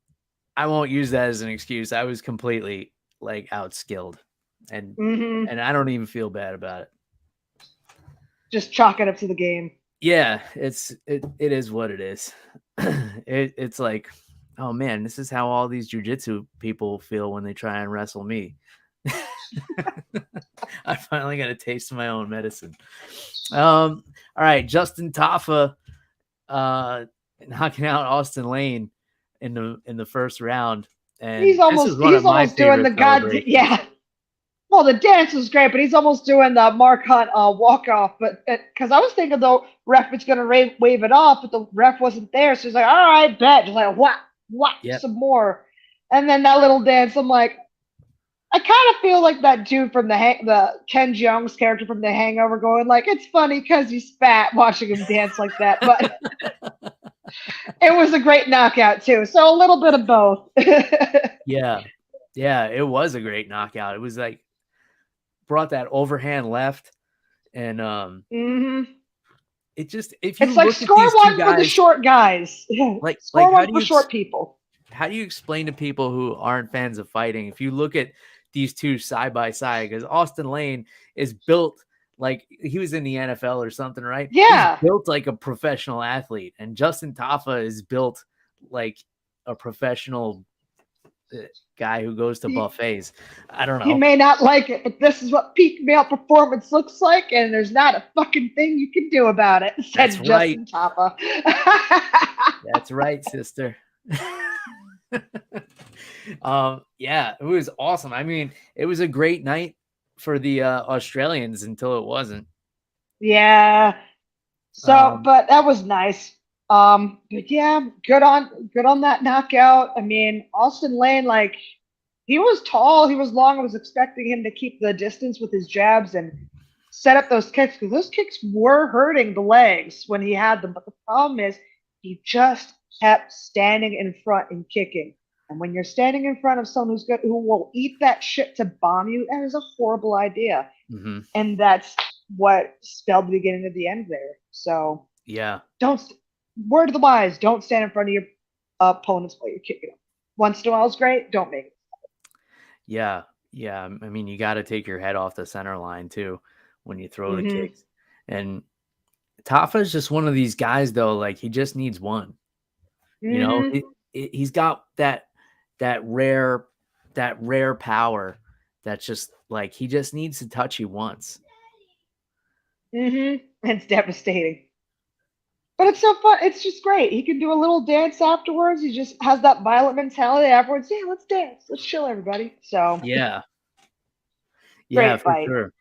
I won't use that as an excuse. I was completely like outskilled, and I don't even feel bad about it. Just chalk it up to the game. Yeah, it is what it is. It's like, oh man, this is how all these jiu-jitsu people feel when they try and wrestle me. I finally got a taste of my own medicine. All right, Justin Tafa knocking out Austen Lane in the first round, and he's almost doing the goddamn Well, the dance was great, but he's almost doing the Mark Hunt walk off. But because I was thinking the ref was going to wave it off, but the ref wasn't there, so he's like, "All right, bet." Just like what, some more, and then that little dance. I'm like, I kind of feel like that dude from the Ken Jeong's character from The Hangover, going like, "It's funny because he's fat," watching him dance like that. But it was a great knockout too. So a little bit of both. Yeah, it was a great knockout. It was like brought that overhand left, and it just it's like score one for the short guys. Like score one for short people. How do you explain to people who aren't fans of fighting if you look at these two side by side? Because Austen Lane is built like he was in the NFL or something, right? Yeah, he's built like a professional athlete, and Justin Tafa is built like a professional guy who goes to buffets. I don't know. He may not like it, but this is what peak male performance looks like, and there's not a fucking thing you can do about it, said That's Justin Tafa. That's right, sister. Yeah, it was awesome. I mean, it was a great night for the Australians until it wasn't. Yeah. So, but that was nice. But yeah, good on that knockout. I mean, Austen Lane, like, he was tall, he was long. I was expecting him to keep the distance with his jabs and set up those kicks, because those kicks were hurting the legs when he had them. But the problem is he just kept standing in front and kicking. And when you're standing in front of someone who will eat that shit to bomb you, that is a horrible idea. Mm-hmm. And that's what spelled the beginning of the end there. So yeah, word of the wise, don't stand in front of your opponents while you're kicking them. Once in a while is great. Don't make it. Yeah. I mean, you got to take your head off the center line too when you throw the kicks. And Tafa is just one of these guys, though. Like, he just needs one. You know, he's got that rare power that's just like he just needs to touch you once. It's devastating. But it's so fun. It's just great. He can do a little dance afterwards. He just has that violent mentality afterwards. Yeah, let's dance. Let's chill, everybody. So yeah, great for fight. Sure.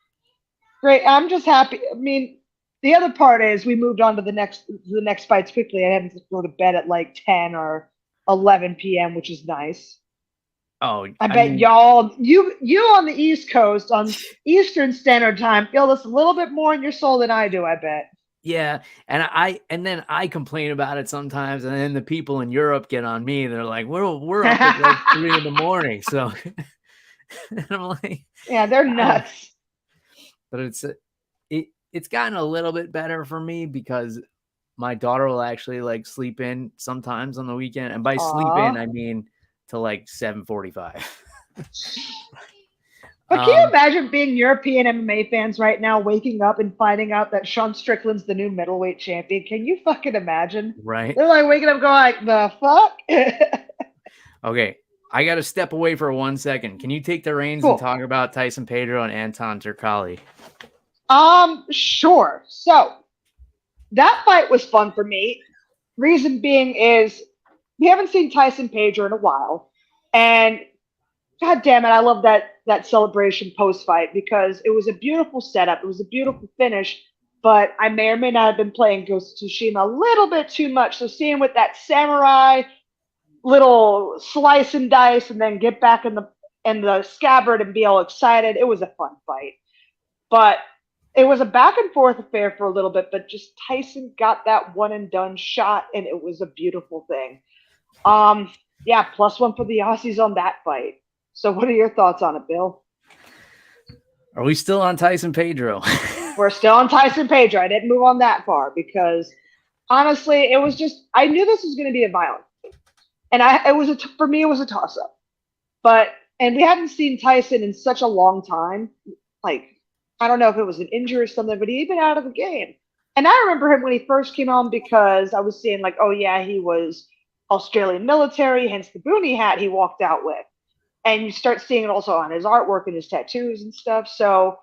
Great. I'm just happy. I mean, the other part is we moved on to the next fights quickly. I had to go to bed at like 10 or 11 p.m., which is nice. Oh, I bet y'all, you on the East Coast on Eastern Standard Time feel this a little bit more in your soul than I do. I bet. Yeah, and then I complain about it sometimes, and then the people in Europe get on me. They're like, "We're up at like 3 a.m." So and I'm like, "Yeah, they're nuts." But it's gotten a little bit better for me because my daughter will actually like sleep in sometimes on the weekend, and by sleep in I mean to like 7:45. But can you imagine being European MMA fans right now, waking up and finding out that Sean Strickland's the new middleweight champion? Can you fucking imagine? Right? They're like waking up going like, the fuck? Okay, I got to step away for 1 second. Can you take the reins and talk about Tyson Pedro and Anton Turkalj? Sure. So that fight was fun for me. Reason being is we haven't seen Tyson Pedro in a while, and God damn it, I love that celebration post-fight because it was a beautiful setup. It was a beautiful finish, but I may or may not have been playing Ghost of Tsushima a little bit too much. So seeing with that samurai little slice and dice and then get back in the scabbard and be all excited, it was a fun fight. But it was a back and forth affair for a little bit, but just Tyson got that one and done shot, and it was a beautiful thing. Yeah, +1 for the Aussies on that fight. So what are your thoughts on it, Bill? Are we still on Tyson Pedro? We're still on Tyson Pedro. I didn't move on that far because honestly, it was just I knew this was going to be a violent, and for me it was a toss up. And we hadn't seen Tyson in such a long time. Like, I don't know if it was an injury or something, but he'd been out of the game. And I remember him when he first came on because I was seeing like, oh yeah, he was Australian military, hence the boonie hat he walked out with. And you start seeing it also on his artwork and his tattoos and stuff. So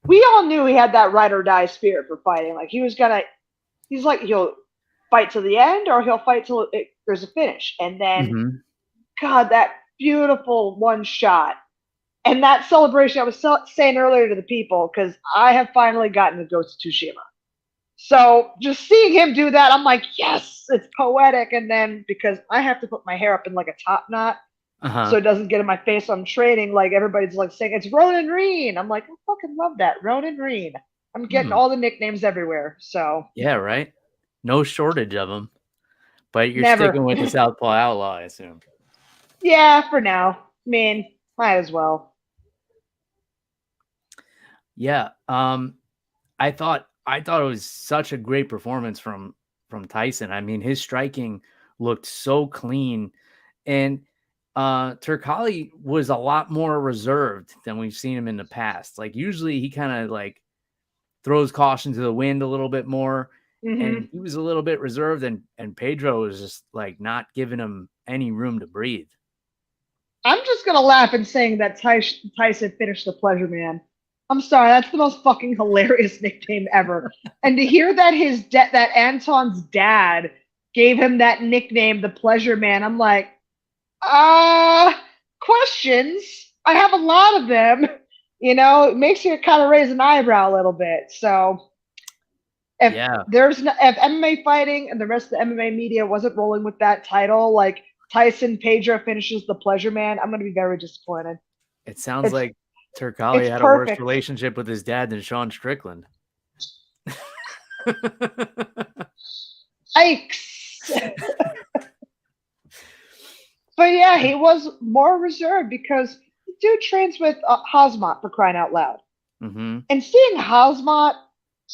we all knew he had that ride or die spirit for fighting. Like he's like, he'll fight to the end or he'll fight till there's a finish. And then, God, that beautiful one shot. And that celebration, I was saying earlier to the people, because I have finally gotten to go to Tsushima. So just seeing him do that, I'm like, yes, it's poetic. And then because I have to put my hair up in like a top knot, so it doesn't get in my face when I'm training, like everybody's like saying, it's Ronan Reen. I'm like, I fucking love that. Ronan Reen. I'm getting all the nicknames everywhere. So yeah, right. No shortage of them. But you're Never. sticking with the Southpaw Outlaw, I assume. Yeah, for now. I mean, might as well. Yeah. I thought it was such a great performance from Tyson. I mean, his striking looked so clean, and Turkalj was a lot more reserved than we've seen him in the past. Like usually he kind of like throws caution to the wind a little bbit more, and he was a little bit reserved, and Pedro was just like not giving him any room to breathe. I'm just gonna laugh and saying that Tyson finished the Pleasure Man. I'm sorry, that's the most fucking hilarious nickname ever. And to hear that that Anton's dad gave him that nickname, the Pleasure Man, I'm like, questions. I have a lot of them. You know, it makes you kind of raise an eyebrow a little bit. So if MMA fighting and the rest of the MMA media wasn't rolling with that title, like Tyson Pedro finishes the Pleasure Man, I'm going to be very disappointed. It sounds like Turkalj had a worse relationship with his dad than Sean Strickland. Yikes. But yeah, he was more reserved because the dude trains with Hazmat, for crying out loud. And seeing Hazmat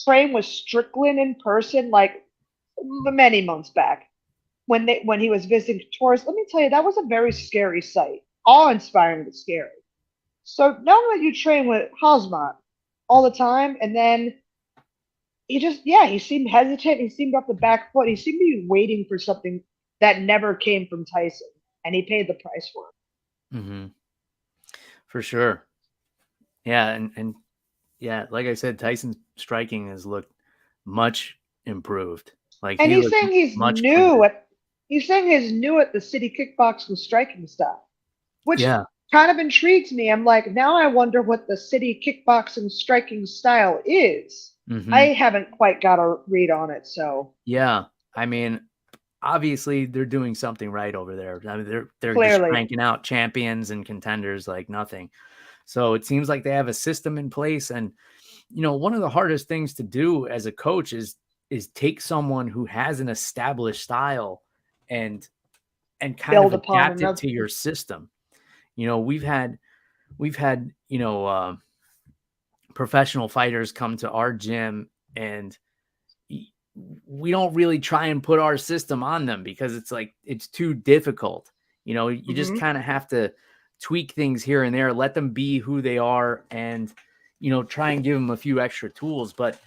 train with Strickland in person, like many months back, when he was visiting tourists, let me tell you, that was a very scary sight. Awe-inspiring but scary. So knowing that you train with Hazmat all the time, and then he seemed hesitant. He seemed off the back foot. He seemed to be waiting for something that never came from Tyson, and he paid the price for it. For sure. Yeah, and yeah, like I said, Tyson's striking has looked much improved. Like, and he's saying he's new at the city kickboxing striking style, which kind of intrigues me. I'm like, now I wonder what the city kickboxing striking style is. I haven't quite got a read on it. So yeah, I mean, obviously they're doing something right over there. I mean, they're just cranking out champions and contenders like nothing. So it seems like they have a system in place. And you know, one of the hardest things to do as a coach is take someone who has an established style and kind of adapt it to your system. You know, we've had, you know, professional fighters come to our gym, and we don't really try and put our system on them because it's like, it's too difficult. You know, you just kind of have to tweak things here and there, let them be who they are, and, you know, try and give them a few extra tools. But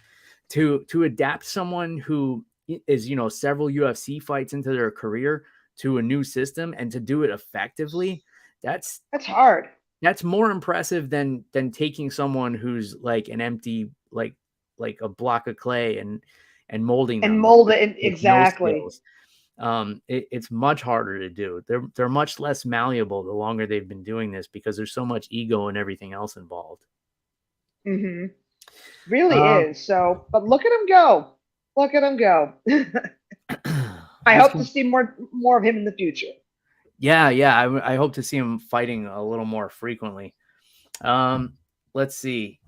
to adapt someone who is, you know, several UFC fights into their career to a new system and to do it effectively, that's hard. That's more impressive than taking someone who's like an empty, like a block of clay and molding them. And mold it exactly. It's much harder to do. They're much less malleable the longer they've been doing this because there's so much ego and everything else involved. Really is. So, but look at him go. Look at him go. I hope to see more of him in the future. Yeah. I hope to see him fighting a little more frequently. Let's see.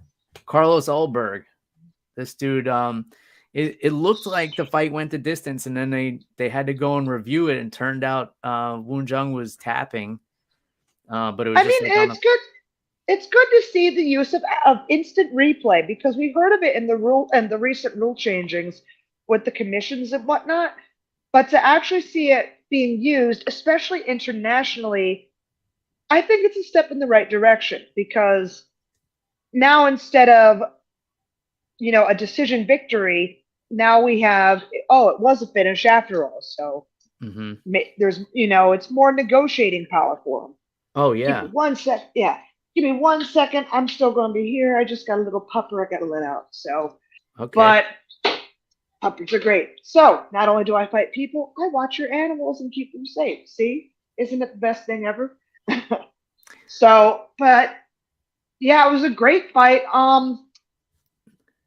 Carlos Ulberg. This dude, it looked like the fight went the distance, and then they had to go and review it, and turned out Woon Jung was tapping. But it was it's good. It's good to see the use of instant replay, because we heard of it in the recent rule changings, with the commissions and whatnot. But to actually see it being used, especially internationally, I think it's a step in the right direction because now instead of, a decision victory, now we have, it was a finish after all. So there's, it's more negotiating power for them. Oh, Give yeah. me 1 sec. Yeah. Give me 1 second. I'm still going to be here. I just got a little pupper I got to let out. So, Okay. but puppers are great. So not only do I fight people, I watch your animals and keep them safe. See, isn't it the best thing ever? So, but yeah, it was a great fight. I'm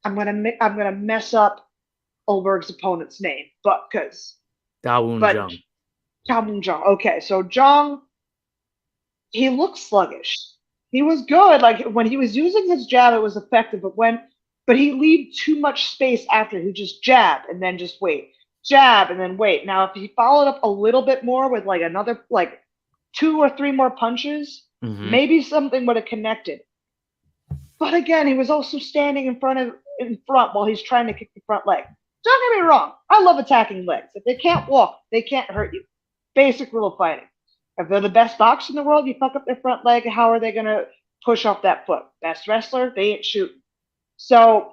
gonna mess up Ulberg's opponent's name, but Jung. Jung. Okay, so Jung, he looked sluggish. He was good. Like when he was using his jab, it was effective. But he leave too much space after. He just jab and then just wait, jab and then wait. Now, if he followed up a little bit more with like another 2 or 3 more punches, maybe something would have connected. But again, he was also standing in front while he's trying to kick the front leg. Don't get me wrong. I love attacking legs. If they can't walk, they can't hurt you. Basic rule of fighting. If they're the best boxer in the world, you fuck up their front leg, how are they going to push off that foot? Best wrestler, they ain't shooting. So,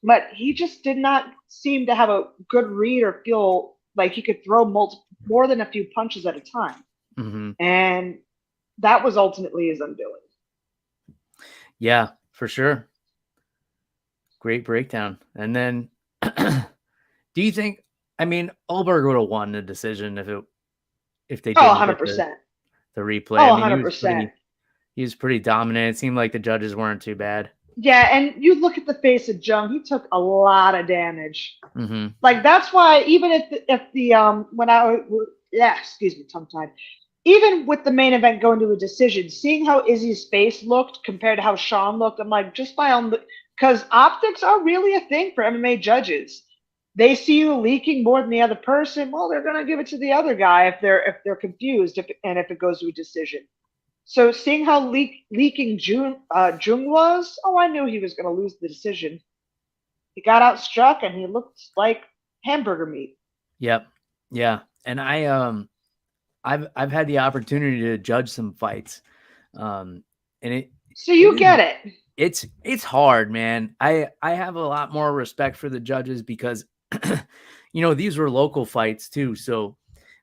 but he just did not seem to have a good read or feel like he could throw more than a few punches at a time. And that was ultimately his undoing. Yeah, for sure. Great breakdown. And then, do you think, Ulberg would have won the decision if they didn't 100%. The replay? 100%. He was pretty dominant. It seemed like the judges weren't too bad. Yeah, and you look at the face of Jung, he took a lot of damage. Mm-hmm. Like, that's why even excuse me, tongue-tied. Even with the main event going to a decision, seeing how Izzy's face looked compared to how Sean looked, I'm like, just by on the, because optics are really a thing for MMA judges. They see you leaking more than the other person, well, they're going to give it to the other guy if they're confused if it goes to a decision. So seeing how leaking Jung was, I knew he was going to lose the decision. He got outstruck and he looked like hamburger meat. Yep. Yeah. And I've had the opportunity to judge some fights. So you get it. It's hard, man. I have a lot more respect for the judges because these were local fights too. So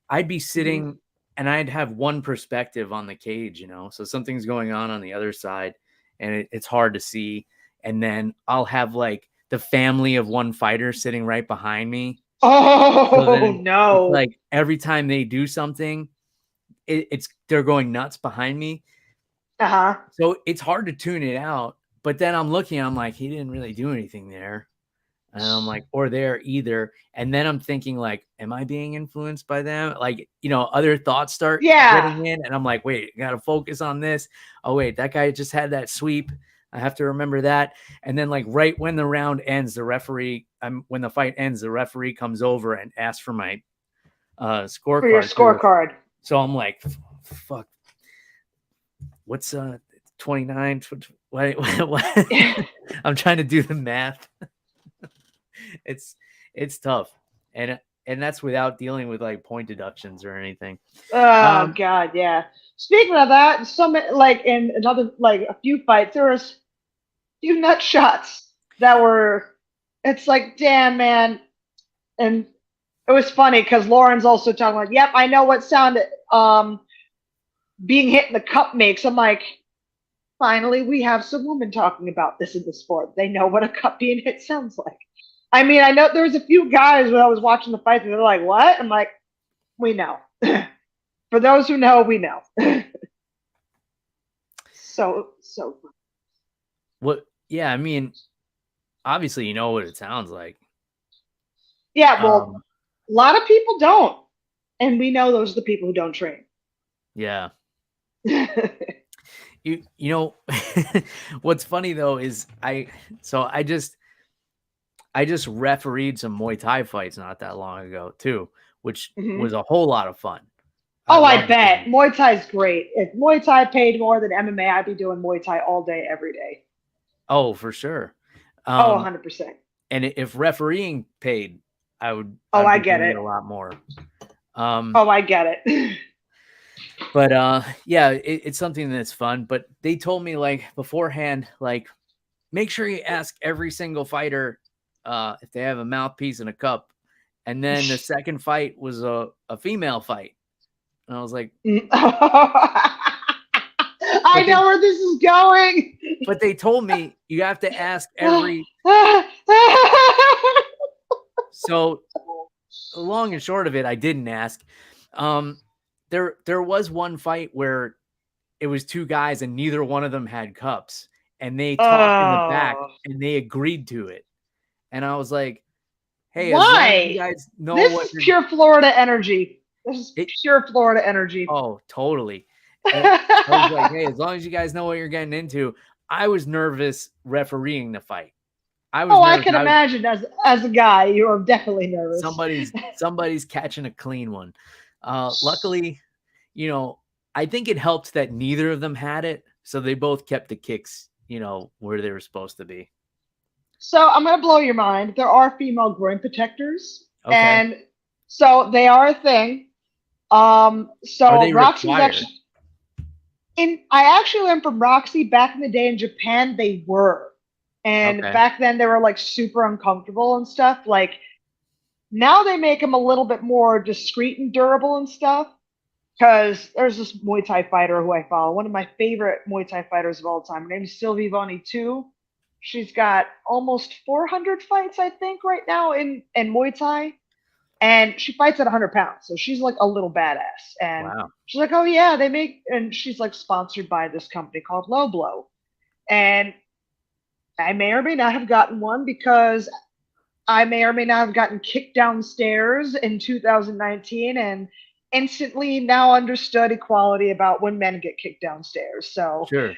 I'd be sitting and I'd have one perspective on the cage, so something's going on the other side and it's hard to see. And then I'll have like the family of one fighter sitting right behind me. Oh, no. Like every time they do something, they're going nuts behind me. So it's hard to tune it out. But then I'm looking, I'm like, he didn't really do anything there. And I'm like, or there either. And then I'm thinking like, am I being influenced by them? Like, other thoughts start getting in. And I'm like, wait, got to focus on this. Oh, wait, that guy just had that sweep. I have to remember that. And then like right when the round ends, when the fight ends, the referee comes over and asks for my scorecard. For your scorecard. So I'm like, fuck. What's 29? What? I'm trying to do the math. It's tough. And that's without dealing with like point deductions or anything. Oh God, yeah. Speaking of that, in another a few fights, there was a few nut shots that were. It's like, damn, man, and it was funny because Lauren's also talking like, yep, I know what sound being hit in the cup makes. I'm like, finally, we have some women talking about this in the sport. They know what a cup being hit sounds like. I know there was a few guys when I was watching the fights and they're like, what? I'm like, we know. For those who know, we know. So fun. What? Yeah, obviously you know what it sounds like. Yeah, well, a lot of people don't. And we know those are the people who don't train. Yeah. What's funny though is I just refereed some Muay Thai fights not that long ago too, which was a whole lot of fun. I bet. Muay Thai is great. If Muay Thai paid more than MMA, I'd be doing Muay Thai all day, every day. Oh, for sure. 100%. And if refereeing paid I'd be get doing it. a lot more. I get it. But yeah, it's something that's fun. But they told me like beforehand, like make sure you ask every single fighter if they have a mouthpiece and a cup. And then the second fight was a female fight. And I was like, I know where this is going. But they told me you have to ask every. So long and short of it, I didn't ask. There was one fight where it was two guys and neither one of them had cups, and they talked in the back and they agreed to it. And I was like, hey, why? As long as you guys know this is pure Florida energy. This is pure Florida energy. Oh, totally. I was like, hey, as long as you guys know what you're getting into. I was nervous refereeing the fight. I can imagine as a guy, you are definitely nervous. Somebody's catching a clean one. Luckily, I think it helped that neither of them had it, so they both kept the kicks, where they were supposed to be. So I'm gonna blow your mind. There are female groin protectors, and so they are a thing. So Roxy's actually. I actually learned from Roxy back in the day in Japan. They were, and back then they were like super uncomfortable and stuff. Like now they make them a little bit more discreet and durable and stuff. Because there's this Muay Thai fighter who I follow, one of my favorite Muay Thai fighters of all time. Her name is Sylvie Vonnie 2. She's got almost 400 fights, I think, right now in Muay Thai. And she fights at 100 pounds. So she's like a little badass. And she's like, oh, yeah, and she's like sponsored by this company called Low Blow. And I may or may not have gotten one because I may or may not have gotten kicked downstairs in 2019 and instantly now understood equality about when men get kicked downstairs. So sure.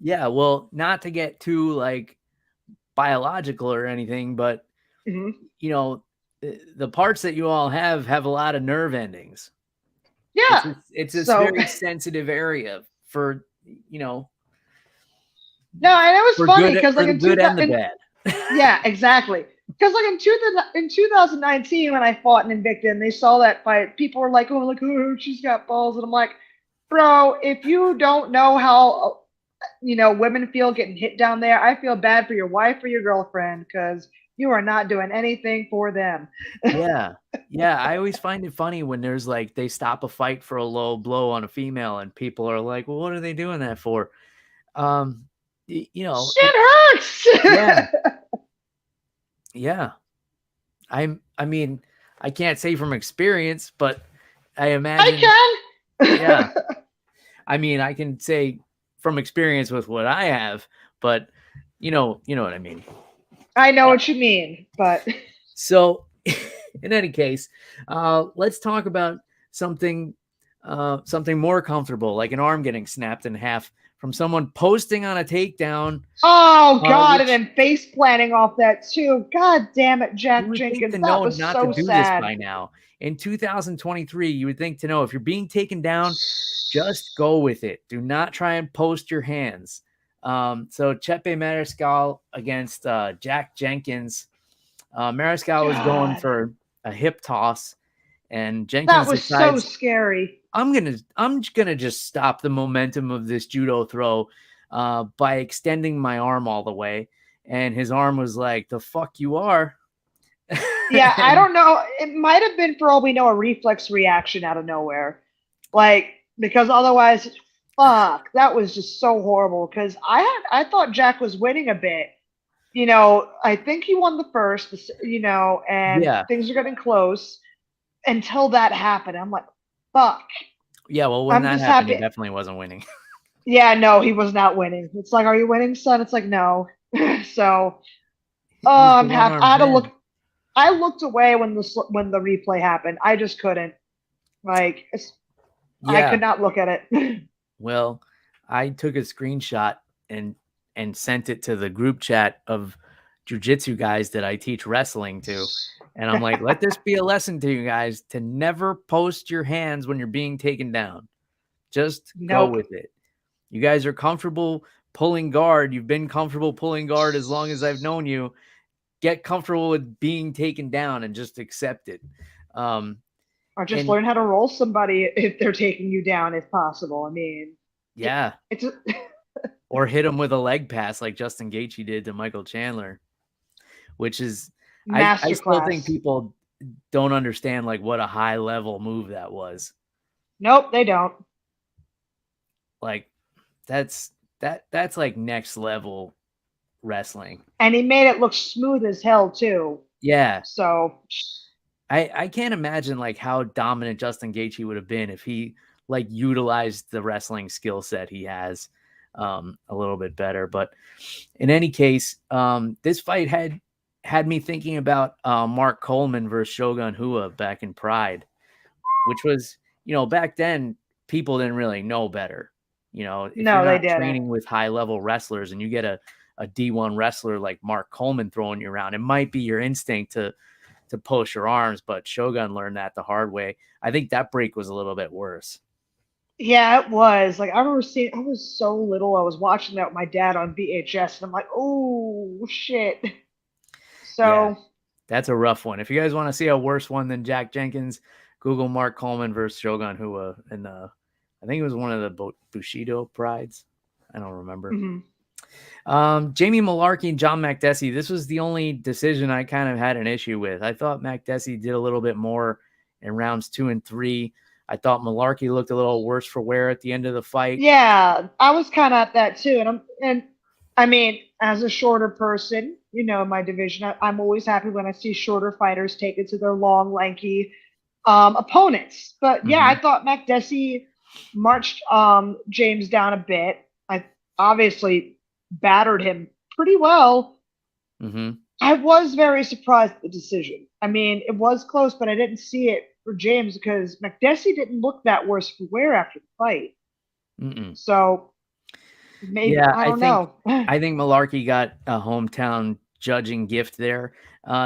Yeah, well, not to get too like biological or anything, but the parts that you all have a lot of nerve endings. Yeah, it's this very sensitive area for No, and it was funny because like the good and the bad. Yeah, exactly. Because like in 2019 when I fought in Invicta and they saw that fight, people were like, oh, she's got balls, and I'm like, bro, if you don't know how women feel getting hit down there, I feel bad for your wife or your girlfriend because you are not doing anything for them. Yeah. I always find it funny when there's like they stop a fight for a low blow on a female and people are like, well, what are they doing that for? Shit hurts. Yeah. I mean, I can't say from experience, but I imagine I can. Yeah. I mean, I can say from experience with what I have, but you know what I mean. I know what you mean, but so in any case, let's talk about something more comfortable, like an arm getting snapped in half from someone posting on a takedown. Oh God, and then face planting off that too. God damn it, Jack Jenkins. That was not so to do sad. This by now. In 2023, you would think to know if you're being taken down, just go with it. Do not try and post your hands. So Chepe Mariscal against Jack Jenkins. Mariscal was going for a hip toss, and Jenkins that was so scary. I'm gonna just stop the momentum of this judo throw by extending my arm all the way. And his arm was like, "The fuck you are." Yeah, I don't know. It might have been, for all we know, a reflex reaction out of nowhere. Like, because otherwise, fuck, that was just so horrible. Because I thought Jack was winning a bit. I think he won the first, and things are getting close until that happened. I'm like, fuck. Yeah, well, when that happened, he definitely wasn't winning. Yeah, no, he was not winning. It's like, are you winning, son? It's like, no. So, I'm happy. I looked away when the replay happened. I just couldn't. Like, I could not look at it. Well, I took a screenshot and sent it to the group chat of jiu-jitsu guys that I teach wrestling to. And I'm like, let this be a lesson to you guys to never post your hands when you're being taken down. Just go with it. You guys are comfortable pulling guard. You've been comfortable pulling guard as long as I've known you. get comfortable with being taken down and just accept it. Or just And learn how to roll somebody if they're taking you down, if possible. I mean, yeah, it's or hit him with a leg pass like Justin Gaethje did to Michael Chandler, which is I still think masterclass. people don't understand like what a high level move that was. Nope, they don't. Like that's like next level wrestling. And he made it look smooth as hell too. Yeah. So I can't imagine like how dominant Justin Gaethje would have been if he like utilized the wrestling skill set he has a little bit better. But in any case, this fight had me thinking about Mark Coleman versus Shogun Rua back in Pride, which was, back then people didn't really know better. If no, you're they not didn't. training with high level wrestlers and you get a D1 wrestler like Mark Coleman throwing you around, it might be your instinct to post your arms, but Shogun learned that the hard way. I think that break was a little bit worse. Yeah, it was. Like I remember seeing I was so little, I was watching that with my dad on VHS and I'm like, oh shit. So Yeah, that's a rough one. If you guys want to see a worse one than Jack Jenkins, Google Mark Coleman versus Shogun Rua, and I think it was one of the Bushido Prides. I don't remember. Jamie Malarkey and John Makdessi. This was the only decision I kind of had an issue with. I thought Makdessi did a little bit more in rounds 2 and 3. I thought Malarkey looked a little worse for wear at the end of the fight. yeah, I was kind of at that too, and I mean, as a shorter person, in my division, I'm always happy when I see shorter fighters take it to their long, lanky opponents. But yeah, I thought Makdessi marched James down a bit. I obviously battered him pretty well. I was very surprised at the decision. I mean, it was close, but I didn't see it for James because Makdessi didn't look that worse for wear after the fight. So maybe I don't know. I think Malarkey got a hometown judging gift there.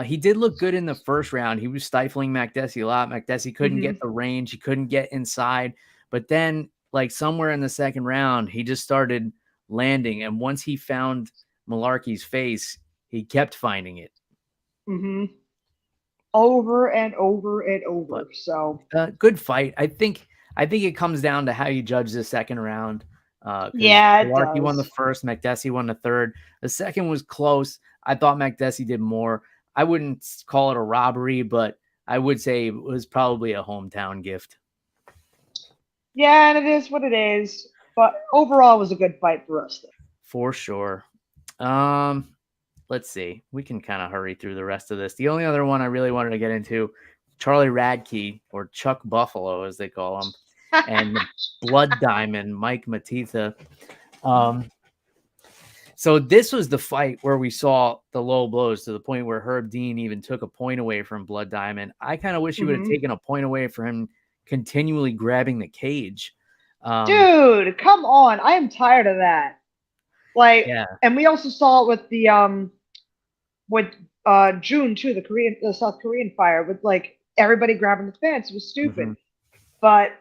He did look good in the first round. He was stifling Makdessi a lot. Makdessi couldn't get the range. He couldn't get inside. But then, like somewhere in the second round, he just started landing. And once he found Malarkey's face, he kept finding it. Over and over and over. But, so good fight. I think it comes down to how you judge the second round. Yeah, Malarkey won the first, Makdessi won the third. The second was close. I thought Makdessi did more. I wouldn't call it a robbery, but I would say it was probably a hometown gift. Yeah, and it is what it is. But overall, it was a good fight for us. For sure. Let's see. We can kind of hurry through the rest of this. The only other one I really wanted to get into, Charlie Radtke, or Chuck Buffalo, as they call him, and Blood Diamond, Mike Matitha. So this was the fight where we saw the low blows to the point where Herb Dean even took a point away from Blood Diamond. I kind of wish he would have taken a point away for him continually grabbing the cage. Dude, come on. I am tired of that. Like, yeah. And we also saw it with the June too, the South Korean fire, with like everybody grabbing the fence. It was stupid. But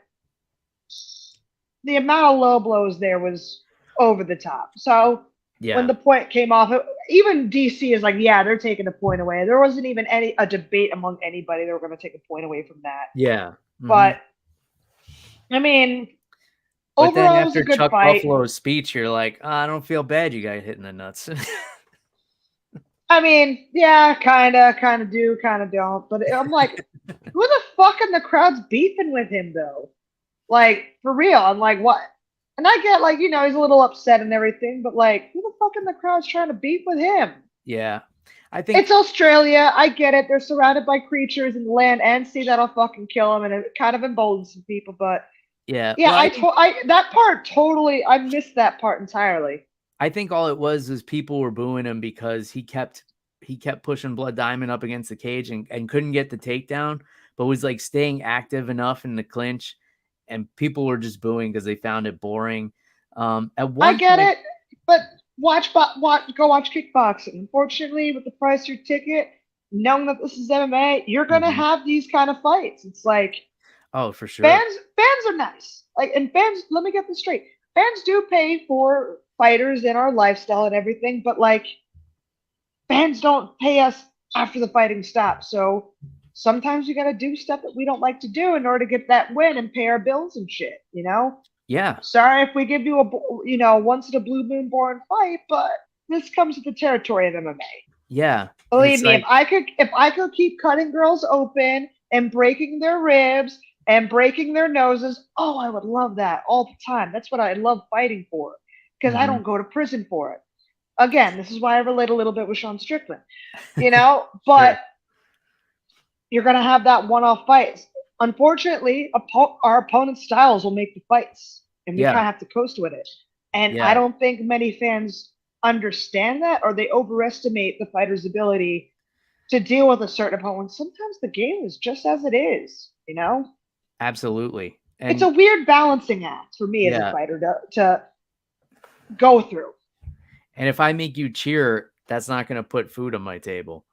the amount of low blows there was over the top. So when the point came off, even DC is like, yeah, they're taking a point away. There wasn't even a debate among anybody. They were going to take a point away from that. Yeah. But I mean, but overall, then it was a after good Chuck fight. Buffalo's speech, you're like, oh, I don't feel bad you guys hitting the nuts. I mean, yeah, kind of do, kind of don't. But I'm like, who the fuck in the crowd's beefing with him, though? Like, for real. I'm like, what? And I get, like, he's a little upset and everything, but, like, who the fuck in the crowd's trying to beef with him? Yeah. I think it's Australia. I get it. They're surrounded by creatures in land and sea that'll fucking kill them, and it kind of emboldens some people, but yeah. Well, that part totally, I missed that part entirely. I think all it was people were booing him because he kept pushing Blood Diamond up against the cage and couldn't get the takedown, but was like staying active enough in the clinch, and people were just booing because they found it boring. I get it, but go watch kickboxing. Unfortunately, with the price of your ticket, knowing that this is MMA, you're gonna have these kind of fights. It's like, oh, for sure. Fans are nice. Like, and fans, let me get this straight. Fans do pay for fighters in our lifestyle and everything, but like, fans don't pay us after the fighting stops. So sometimes you got to do stuff that we don't like to do in order to get that win and pay our bills and shit, you know? Yeah. Sorry if we give you once in a blue moon born fight, but this comes with the territory of MMA. Yeah. Believe me, if I could keep cutting girls open and breaking their ribs and breaking their noses, oh, I would love that all the time. That's what I love fighting for because I don't go to prison for it. Again, this is why I relate a little bit with Sean Strickland, but you're going to have that one-off fights. Unfortunately, our opponent's styles will make the fights, and we kind of have to coast with it. And I don't think many fans understand that, or they overestimate the fighter's ability to deal with a certain opponent. Sometimes the game is just as it is, Absolutely. And it's a weird balancing act for me as a fighter to go through. And if I make you cheer, that's not going to put food on my table.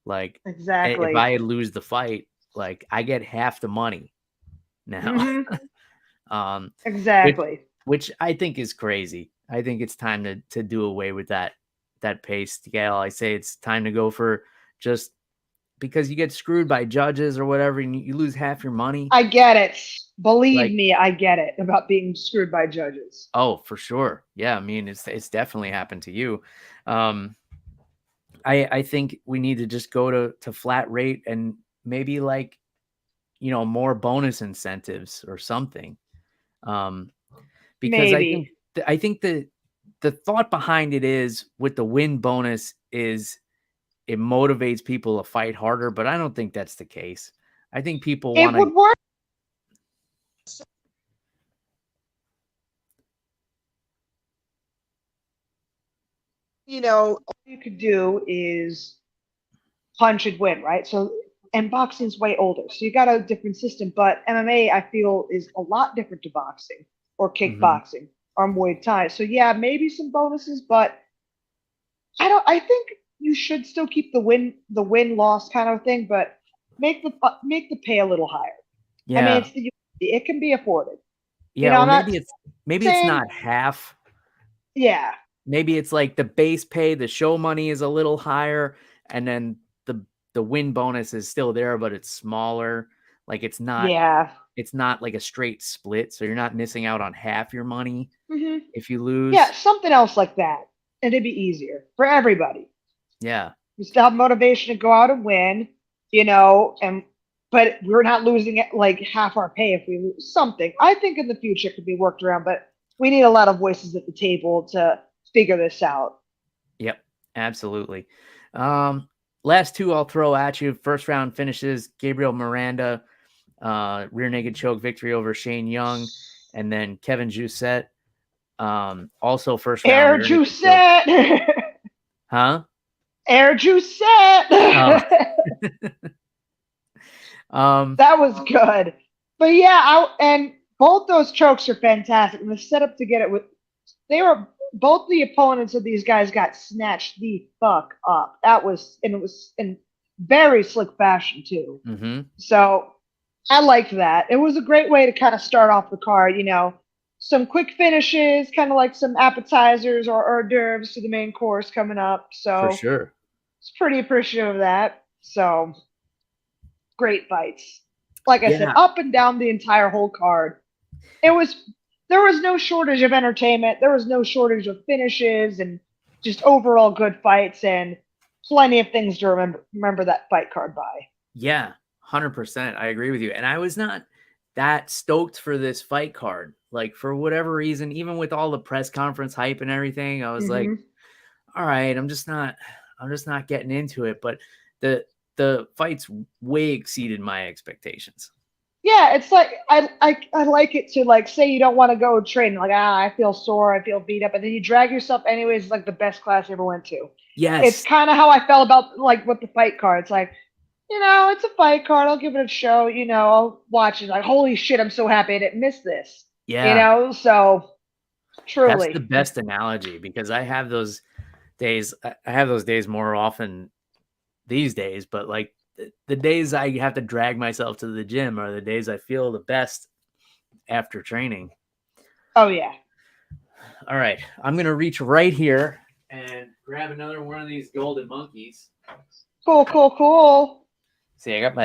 Like, exactly. If I lose the fight, like, I get half the money now. Exactly. Which I think is crazy. I think it's time to do away with that pay scale. I say it's time to go for just because you get screwed by judges or whatever and you lose half your money. I get it. Believe me, I get it about being screwed by judges. Oh, for sure. Yeah, I mean, it's definitely happened to you. I think we need to just go to flat rate and maybe more bonus incentives or something. Because maybe. I think the thought behind it is with the win bonus is it motivates people to fight harder, but I don't think that's the case. I think people want to. It would work. All you could do is punch and win, right? So, and boxing's way older, so you got a different system. But MMA, I feel, is a lot different to boxing or kickboxing or Muay Thai. So yeah, maybe some bonuses, but I think you should still keep the win loss kind of thing, but make the pay a little higher. Yeah, I mean, it can be afforded. Yeah, maybe it's not half. Yeah. Maybe it's like the base pay, the show money is a little higher, and then the win bonus is still there, but it's smaller. Like it's not like a straight split, so you're not missing out on half your money if you lose. Yeah, something else like that, and it'd be easier for everybody. Yeah, you still have motivation to go out and win, but we're not losing like half our pay if we lose something. I think in the future it could be worked around, but we need a lot of voices at the table to figure this out. Yep, absolutely. Last two I'll throw at you. First round finishes: Gabriel Miranda, rear naked choke victory over Shane Jung, and then Kevin Jousset. Also first round. Air Jousset. Huh? Air Jousset. That was good. But yeah, and both those chokes are fantastic. And the setup to get it both the opponents of these guys got snatched the fuck up. It was in very slick fashion too. So I liked that. It was a great way to kind of start off the card, some quick finishes, kind of like some appetizers or hors d'oeuvres to the main course coming up. So for sure, it's pretty appreciative of that. So great fights. Like I said, up and down the entire whole card. There was no shortage of entertainment. There was no shortage of finishes and just overall good fights and plenty of things to remember that fight card by. Yeah, 100%. I agree with you. And I was not that stoked for this fight card. Like for whatever reason, even with all the press conference hype and everything, I was like, all right, I'm just not getting into it. But the fights way exceeded my expectations. Yeah, it's like I like it to like say you don't want to go train, like I feel sore, I feel beat up, and then you drag yourself anyways. It's like the best class I ever went to. Yes, it's kind of how I felt about like with the fight card. It's like, it's a fight card. I'll give it a show. I'll watch it. Like, holy shit, I'm so happy I didn't miss this. Yeah, so truly, that's the best analogy because I have those days. I have those days more often these days, but like the days I have to drag myself to the gym are the days I feel the best after training. Oh yeah. All right. I'm going to reach right here and grab another one of these golden monkeys. Cool. See, I got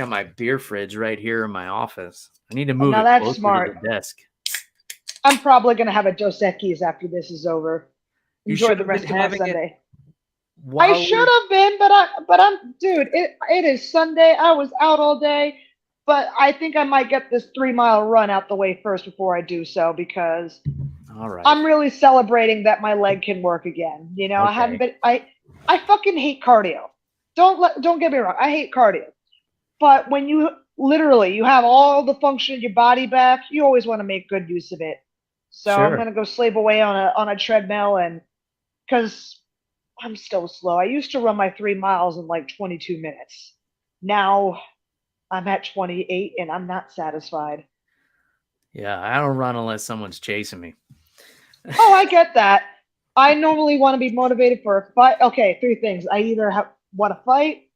my beer fridge right here in my office. I need to move now it that's closer smart. to the desk. I'm probably gonna have a Dos Equis after this is over. Enjoy the rest of my Sunday. I should have been, but I'm dude. It is Sunday. I was out all day, but I think I might get this 3-mile run out the way first before I do so because all right. I'm really celebrating that my leg can work again. You know, okay. I haven't been. I fucking hate cardio. Don't get me wrong. I hate cardio, but when you have all the function of your body back, you always want to make good use of it. So Sure. I'm gonna go slave away on a treadmill, and because I'm still slow. I used to run my 3 miles in like 22 minutes. Now I'm at 28 and I'm not satisfied. Yeah, I don't run unless someone's chasing me. Oh, I get that. I normally want to be motivated for a fight. Okay, 3 things. I either want to fight,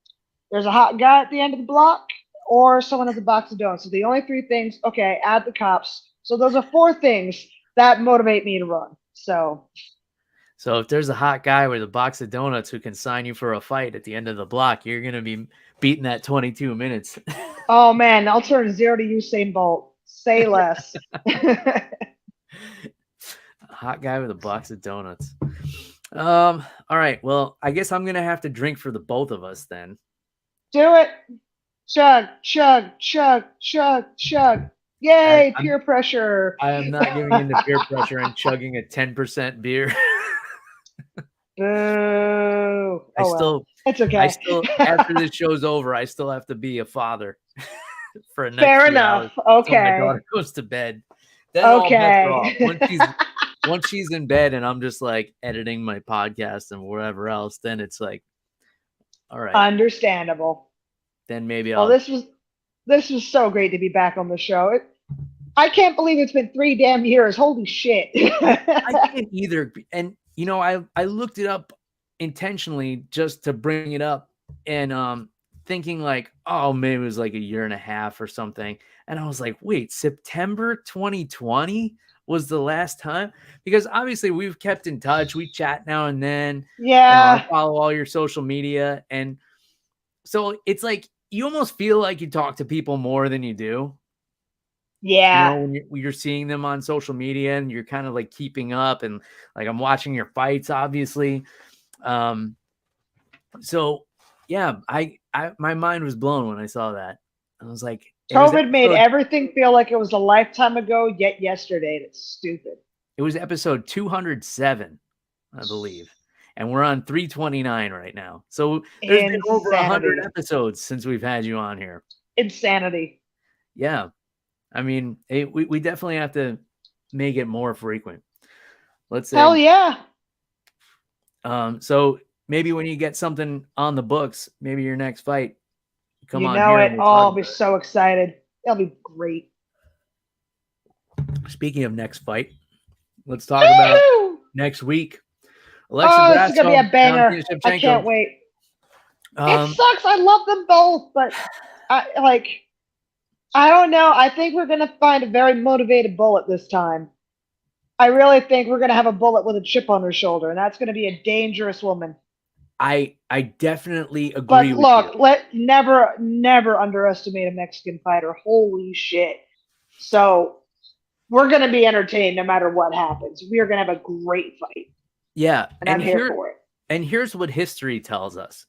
there's a hot guy at the end of the block, or someone has a box of donuts. So the only 3 things, okay, add the cops. So those are 4 things that motivate me to run. So if there's a hot guy with a box of donuts who can sign you for a fight at the end of the block, you're going to be beating that 22 minutes. Oh, man, I'll turn 0 to Usain Bolt. Say less. A hot guy with a box of donuts. All right. Well, I guess I'm going to have to drink for the both of us then. Do it. Chug. Yay, peer pressure. I am not giving in to peer pressure and chugging a 10% beer. Boo. It's okay. After this show's over, I still have to be a father for a next Fair enough. Okay. My daughter goes to bed. Then okay. all bets are off. Once she's in bed and I'm just like editing my podcast and whatever else, then it's like, all right. Understandable. Then maybe this was so great to be back on the show. I can't believe it's been 3 damn years. Holy shit. I can't either. And you know, I looked it up intentionally just to bring it up and thinking like, oh, maybe it was like a year and a half or something. And I was like, wait, September 2020 was the last time? Because obviously we've kept in touch. We chat now and then. Yeah. I follow all your social media. And so it's like, you almost feel like you talk to people more than you do. Yeah. You know, when you're seeing them on social media and you're kind of like keeping up and like I'm watching your fights, obviously. So yeah, my mind was blown when I saw that. I was like, COVID made everything feel like it was a lifetime ago, yet yesterday. That's stupid. It was episode 207, I believe. And we're on 329 right now. So there's been over 100 episodes since we've had you on here. Insanity. Yeah. I mean, we definitely have to make it more frequent. Let's say. Hell yeah. So maybe when you get something on the books, maybe your next fight, come on. You know it. I'll be so excited. That'll be great. Speaking of next fight, let's talk about next week. Alexa this is gonna be a banger. I can't wait. It sucks. I love them both, but I don't know. I think we're gonna find a very motivated bullet this time. I really think we're gonna have a bullet with a chip on her shoulder, and that's gonna be a dangerous woman. I definitely agree with you. But look, never underestimate a Mexican fighter. Holy shit. So we're gonna be entertained no matter what happens. We are gonna have a great fight. Yeah. And I'm here for it. And here's what history tells us.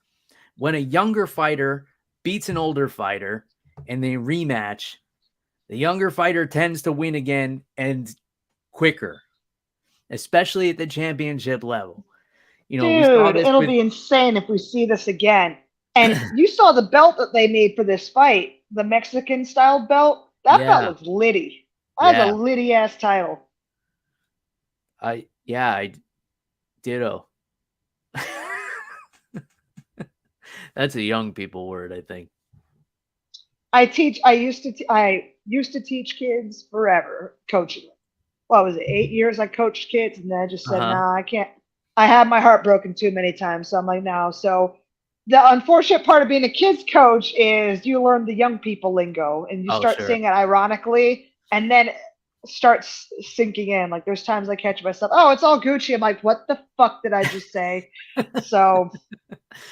When a younger fighter beats an older fighter and they rematch, the younger fighter tends to win again and quicker, especially at the championship level. You know, dude, it'll be insane if we see this again. And you saw the belt that they made for this fight, the Mexican style belt. That belt looks litty. That's a litty ass title. I ditto. That's a young people word, I think. I used to teach kids forever, coaching them. What was it, 8 years I coached kids, and then I just said, nah, I can't. I had my heart broken too many times, so I'm like, no. So the unfortunate part of being a kids coach is you learn the young people lingo, and you start saying it ironically, and then starts sinking in. Like there's times I catch myself, oh, it's all Gucci. I'm like, what the fuck did I just say? So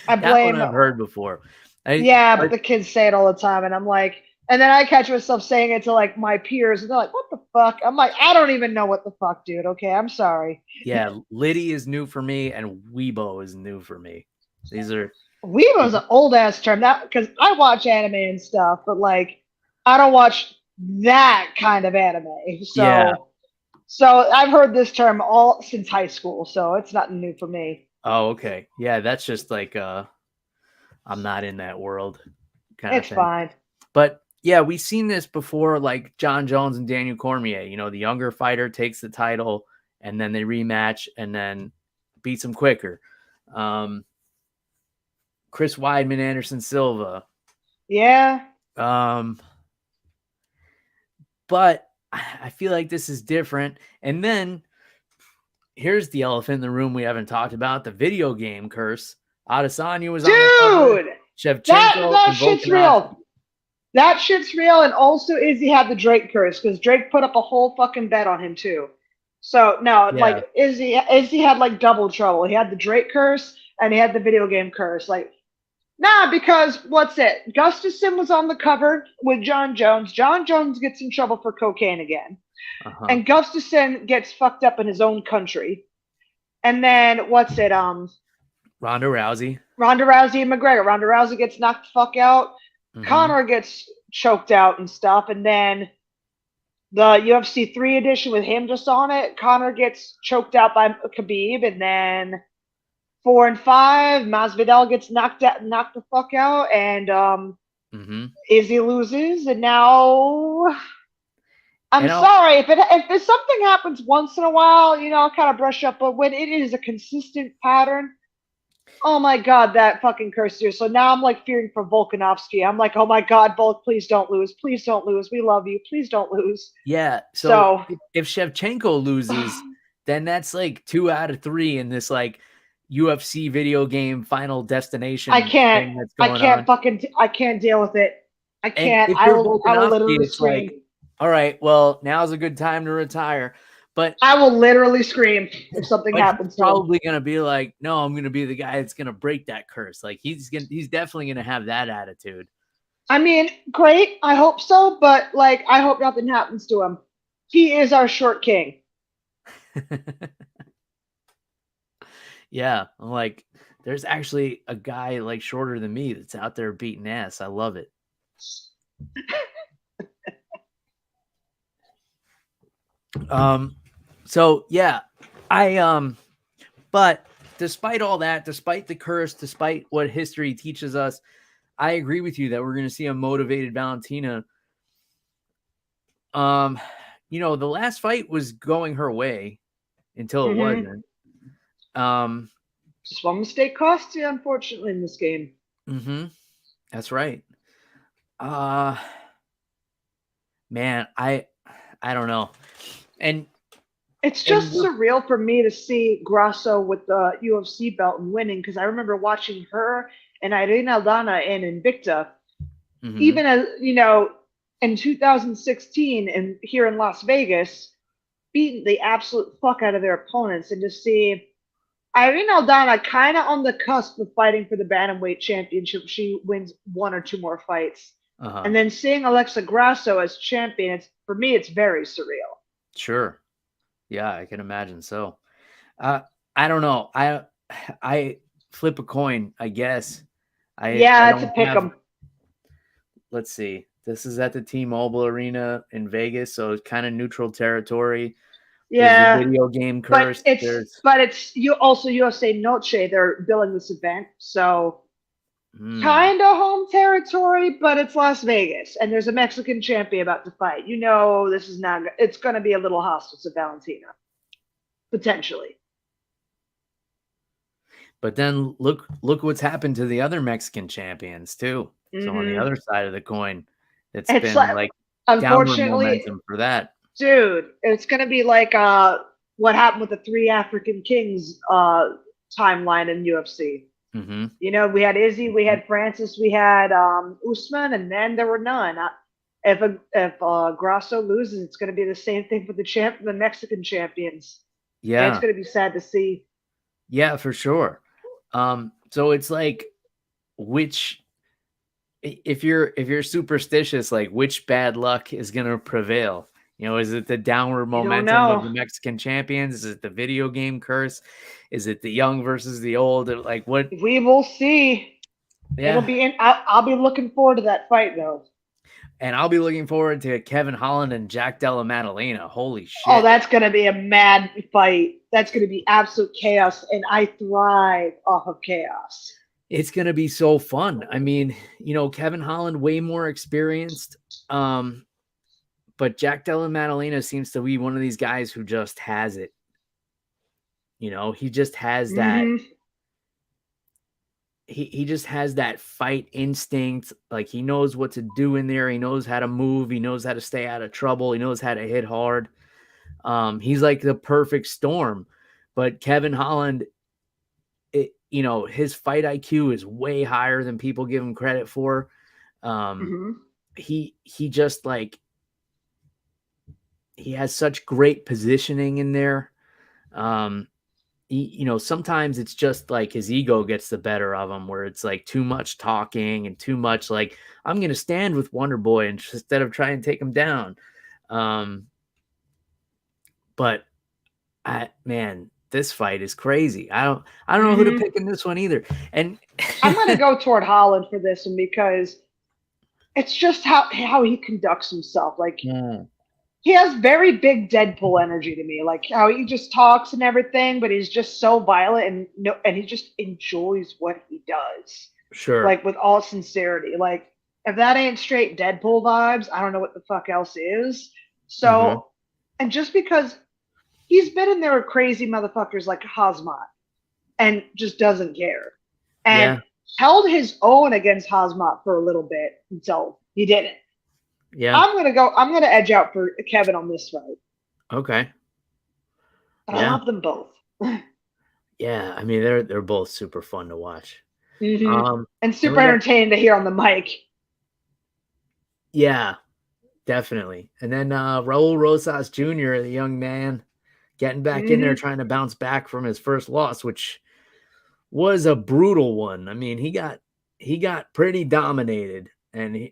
I That one blame. I've heard before. Yeah, the kids say it all the time, and I'm like, and then I catch myself saying it to like my peers, and they're like, "What the fuck?" I'm like, I don't even know what the fuck, dude. Okay, I'm sorry. Yeah, Liddy is new for me, and Weibo is new for me. These are Weebo's an old ass term, that because I watch anime and stuff, but like I don't watch that kind of anime. So yeah. so I've heard this term all since high school, so it's nothing new for me. Oh, okay. Yeah, that's just like I'm not in that world kind of It's thing. fine. But yeah, we've seen this before, like John Jones and Daniel Cormier. You know, the younger fighter takes the title, and then they rematch, and then beats him quicker. Chris Weidman, Anderson Silva. Yeah. But I feel like this is different. And then here's the elephant in the room we haven't talked about: the video game curse. Adesanya was on the cover. Shevchenko That and shit's Volkanovski. real. That shit's real, and also Izzy had the Drake curse because Drake put up a whole fucking bet on him too. So no, Yeah. like Izzy had like double trouble. He had the Drake curse and he had the video game curse. Like, nah, because what's it? Gustafson was on the cover with John Jones. John Jones gets in trouble for cocaine again, and Gustafson gets fucked up in his own country. And then what's it? Ronda Rousey and McGregor. Ronda Rousey gets knocked the fuck out. Conor gets choked out and stuff, and then the UFC 3 edition with him just on it, Conor gets choked out by Khabib, and then 4 and 5, Masvidal gets knocked the fuck out, and Izzy loses, and now I'm sorry if something happens once in a while, I'll kind of brush up, but when it is a consistent pattern. Oh my God, that fucking curse you. So now I'm like fearing for Volkanovski. I'm like, oh my God, Volk, please don't lose. Please don't lose. We love you. Please don't lose. Yeah. So if Shevchenko loses, then that's like 2 out of 3 in this like UFC video game Final Destination. I can't deal with it. I can't. I will literally scream. Like, all right, well, now's a good time to retire. But I will literally scream if something happens. He's probably gonna be like, no, I'm gonna be the guy that's gonna break that curse. Like he's definitely gonna have that attitude. I mean, great. I hope so, but like, I hope nothing happens to him. He is our short king. Yeah, I'm like, there's actually a guy like shorter than me that's out there beating ass. I love it. So yeah, but despite all that, despite the curse, despite what history teaches us, I agree with you that we're going to see a motivated Valentina. The last fight was going her way until it wasn't. Just one mistake costs you, unfortunately, in this game. That's right. Man, I don't know. And it's just surreal for me to see Grasso with the UFC belt and winning, because I remember watching her and Irene Aldana in Invicta, even as in 2016 and here in Las Vegas, beating the absolute fuck out of their opponents, and to see Irene Aldana kind of on the cusp of fighting for the bantamweight championship. She wins 1 or 2 more fights, and then seeing Alexa Grasso as champion, for me, it's very surreal. Sure. Yeah, I can imagine so. I don't know. I flip a coin, I guess. It's a pick 'em. Let's see. This is at the T-Mobile Arena in Vegas, so it's kind of neutral territory. Yeah, there's a video game curse. But it's you also USA Noche. They're billing this event, so kind of home territory, but it's Las Vegas, and there's a Mexican champion about to fight. This is not. It's going to be a little hostile to Valentina, potentially. But then look what's happened to the other Mexican champions too. So on the other side of the coin, it's been like unfortunately momentum for that. Dude, it's going to be like what happened with the 3 African Kings timeline in UFC. We had Izzy, we had Francis, we had Usman, and then there were none. If Grasso loses, it's going to be the same thing for the Mexican champions. And it's Yeah. going to be sad to see. Yeah, for sure. So it's like, which, if you're superstitious, like, which bad luck is going to prevail? Is it the downward You don't momentum of know. the Mexican champions? Is it the video game curse? Is it the young versus the old? Like, what? We will see. It'll Yeah. be in. I'll be looking forward to that fight, though. And I'll be looking forward to Kevin Holland and Jack Della Maddalena. Holy Oh, shit. that's going to be a mad fight. That's going to be absolute chaos, and I thrive off of chaos. It's going to be so fun. I mean, Kevin Holland, way more experienced. But Jack Della Maddalena seems to be one of these guys who just has it. He just has that. Mm-hmm. He just has that fight instinct. Like, he knows what to do in there. He knows how to move. He knows how to stay out of trouble. He knows how to hit hard. He's like the perfect storm. But Kevin Holland, his fight IQ is way higher than people give him credit for. He just, like, he has such great positioning in there. Sometimes it's just like his ego gets the better of him, where it's like too much talking and too much like, I'm going to stand with Wonder Boy instead of trying to take him down. But man, this fight is crazy. I don't know who to pick in this one either. And I'm going to go toward Holland for this one, because it's just how he conducts himself. Like, he has very big Deadpool energy to me, like how he just talks and everything, but he's just so violent, and he just enjoys what he does. Sure. Like, with all sincerity. Like, if that ain't straight Deadpool vibes, I don't know what the fuck else is. So, and just because he's been in there with crazy motherfuckers like Hazmat and just doesn't care. And held his own against Hazmat for a little bit until he didn't. Yeah. I'm gonna edge out for Kevin on this fight. Okay. But I love them both. Yeah, I mean, they're both super fun to watch. And super entertaining to hear on the mic. Yeah, definitely. And then Raul Rosas Jr., the young man, getting back in there, trying to bounce back from his first loss, which was a brutal one. I mean, he got pretty dominated, and he's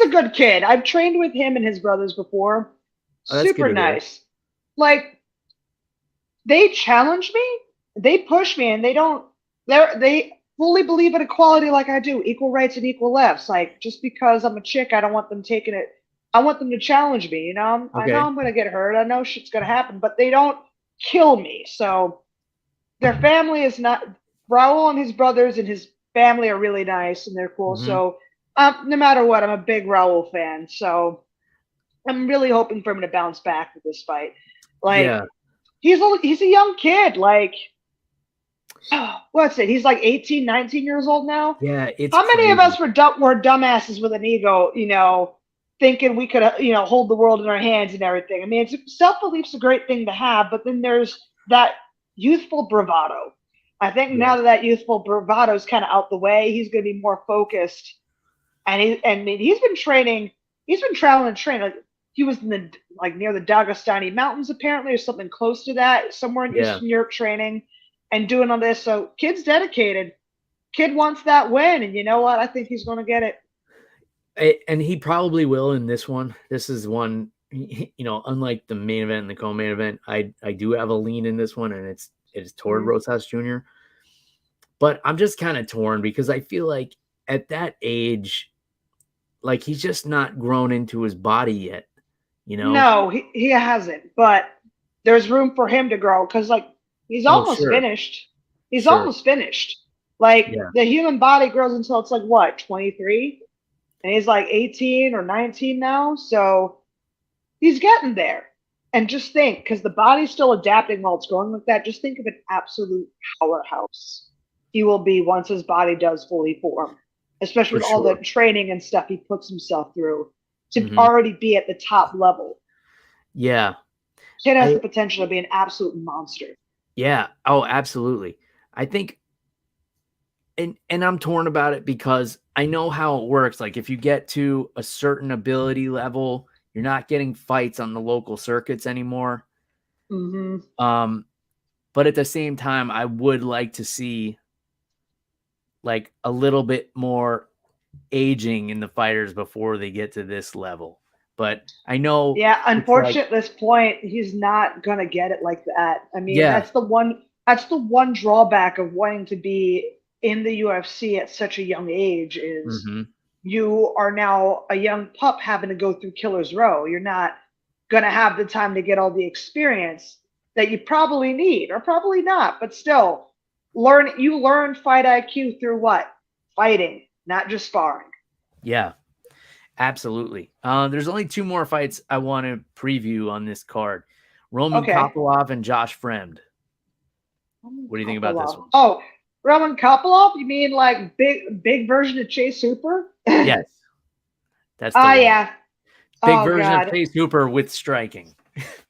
a good kid. I've trained with him and his brothers before. Super nice. Like, they challenge me, they push me, and they fully believe in equality like I do, equal rights and equal lefts. Like, just because I'm a chick, I don't want them taking it. I want them to challenge me, I know I'm going to get hurt. I know shit's going to happen, but they don't kill me. So their family is not, Raul and his brothers and his family are really nice, and they're cool. So no matter what, I'm a big Raul fan. So I'm really hoping for him to bounce back with this fight. Like, he's a young kid. Like, what's it? He's like 18, 19 years old now. Yeah. How many of us were dumbasses with an ego, thinking we could, hold the world in our hands and everything? I mean, self-belief's a great thing to have, but then there's that youthful bravado. I think now that youthful bravado is kind of out the way, he's going to be more focused. And he's been training. He's been traveling and training. Like, he was near the Dagestani mountains, apparently, or something close to that, somewhere in Eastern Europe, training and doing all this. So, kid's dedicated. Kid wants that win, and you know what? I think he's going to get it. And he probably will in this one. This is one, unlike the main event and the co-main event, I do have a lean in this one, and it's toward Rosas Jr. But I'm just kind of torn, because I feel like at that age, like, he's just not grown into his body yet, No, he hasn't. But there's room for him to grow, because, like, he's almost finished. He's almost finished. Like, the human body grows until it's like, what, 23? And he's like 18 or 19 now. So he's getting there. And just think, because the body's still adapting while it's growing like that, just think of an absolute powerhouse he will be once his body does fully form, especially with all the training and stuff he puts himself through to already be at the top level. Yeah. Kid has the potential to be an absolute monster. Yeah. Oh, absolutely. I think and I'm torn about it because I know how it works. Like if you get to a certain ability level, you're not getting fights on the local circuits anymore. Mm-hmm. But at the same time, I would like to see like a little bit more aging in the fighters before they get to this level. But I know, Yeah, unfortunately, like, at this point, he's not gonna get it like that. I mean, yeah, that's the one drawback of wanting to be in the UFC at such a young age is mm-hmm. you are now a young pup having to go through killer's row. You're not gonna have the time to get all the experience that you probably need, or probably not, but still, you learn fight IQ through what? Fighting, not just sparring. Yeah, absolutely. There's only 2 more fights I want to preview on this card. Roman Okay. Kopylov and Josh Fremd. What do you think about this one? Oh, Roman Kopylov? You mean like big version of Chase Hooper? Yes, that's the Oh one. yeah. Big Oh version god. of Chase Hooper with striking.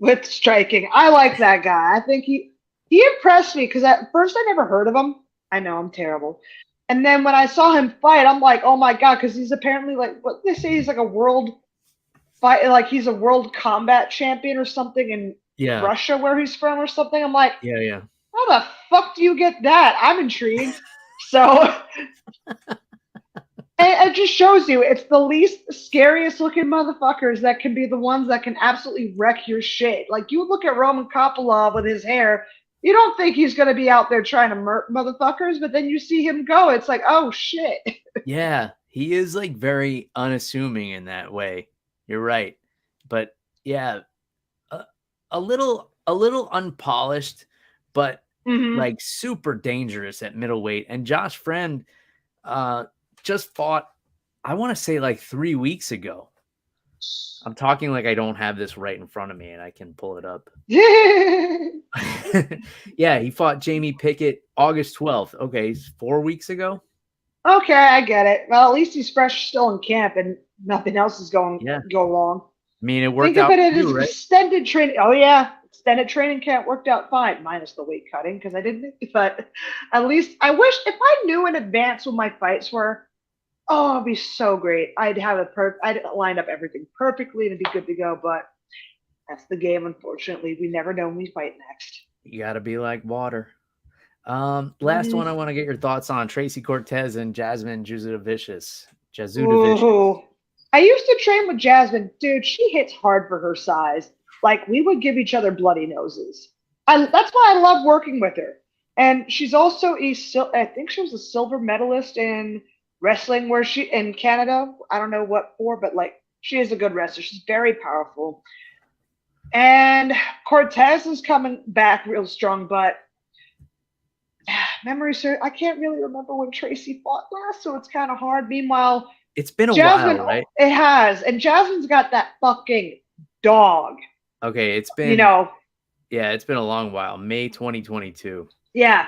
With striking. I like that guy. I think he impressed me because at first I never heard of him. I know I'm terrible. And then when I saw him fight, I'm like, oh my god, because he's apparently like what they say he's like a world fight, like he's a world combat champion or something in Yeah, Russia where he's from or something. I'm like, yeah. how the fuck do you get that? I'm intrigued. So it just shows you it's the least scariest looking motherfuckers that can be the ones that can absolutely wreck your shit. Like you look at Roman Kopylov with his hair, you don't think he's going to be out there trying to murk motherfuckers, but then you see him go, it's like, oh shit. Yeah, he is like very unassuming in that way. You're right. But yeah, a little unpolished, but Mm-hmm. like super dangerous at middleweight. And Josh Fremd just fought, I want to say like 3 weeks ago. I'm talking like I don't have this right in front of me and I can pull it up. Yeah, he fought Jamie Pickett August 12th. Okay, 4 weeks ago. Okay, I get it. Well, at least he's fresh still in camp and nothing else is go wrong. I mean, it Think worked of out it for as you, right? extended training. Oh yeah, extended training camp worked out fine, minus the weight cutting because I didn't. But at least I wish if I knew in advance when my fights were. Oh, it'd be so great. I'd line up everything perfectly and it'd be good to go. But that's the game. Unfortunately, we never know when we fight next. You got to be like water. Last one I want to get your thoughts on: Tracy Cortez and Jasmine Jasudavicius. Ooh. I used to train with Jasmine. Dude, she hits hard for her size. Like, we would give each other bloody noses. That's why I love working with her. And she's also I think she was a silver medalist in wrestling in Canada. I don't know what for, but like, she is a good wrestler. She's very powerful. And Cortez is coming back real strong, but memory serves. I can't really remember when Tracy fought last, so it's kind of hard. Meanwhile, it's been a Jasmine, while, right? it has, and Jasmine's got that fucking dog. Okay, it's been it's been a long while. May 2022. Yeah,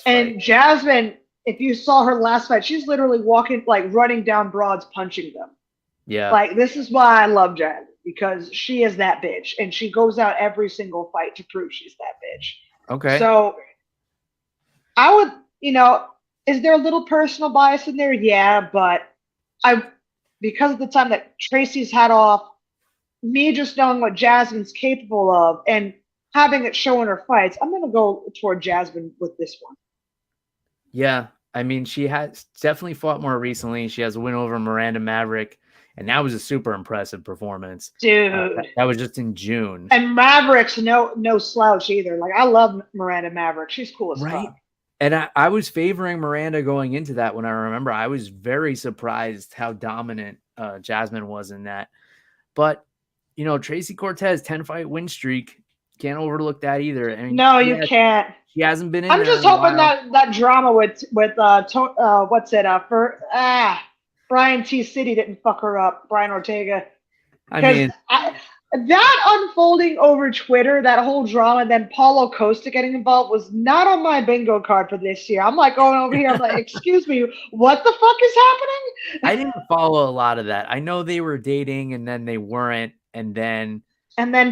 and fight. Jasmine, if you saw her last fight, she's literally walking like running down broads, punching them. Yeah, like this is why I love Jasmine because she is that bitch, and she goes out every single fight to prove she's that bitch. Okay, so. I would, is there a little personal bias in there? Yeah, but because of the time that Tracy's had off, me just knowing what Jasmine's capable of and having it show in her fights, I'm going to go toward Jasmine with this one. Yeah, I mean, she has definitely fought more recently. She has a win over Miranda Maverick, and that was a super impressive performance. Dude. That was just in June. And Maverick's no slouch either. Like, I love Miranda Maverick. She's cool as fuck. And I was favoring Miranda going into that when I remember. I was very surprised how dominant Jasmine was in that. But, Tracy Cortez, 10-fight win streak. Can't overlook that either. I mean, no, you can't. She hasn't been in I'm there just hoping that drama with Brian T. City didn't fuck her up, Brian Ortega. I mean, that unfolding over Twitter, that whole drama, and then Paulo Costa getting involved was not on my bingo card for this year. I'm like going over here. I'm like, excuse me, what the fuck is happening? I didn't follow a lot of that. I know they were dating and then they weren't. And then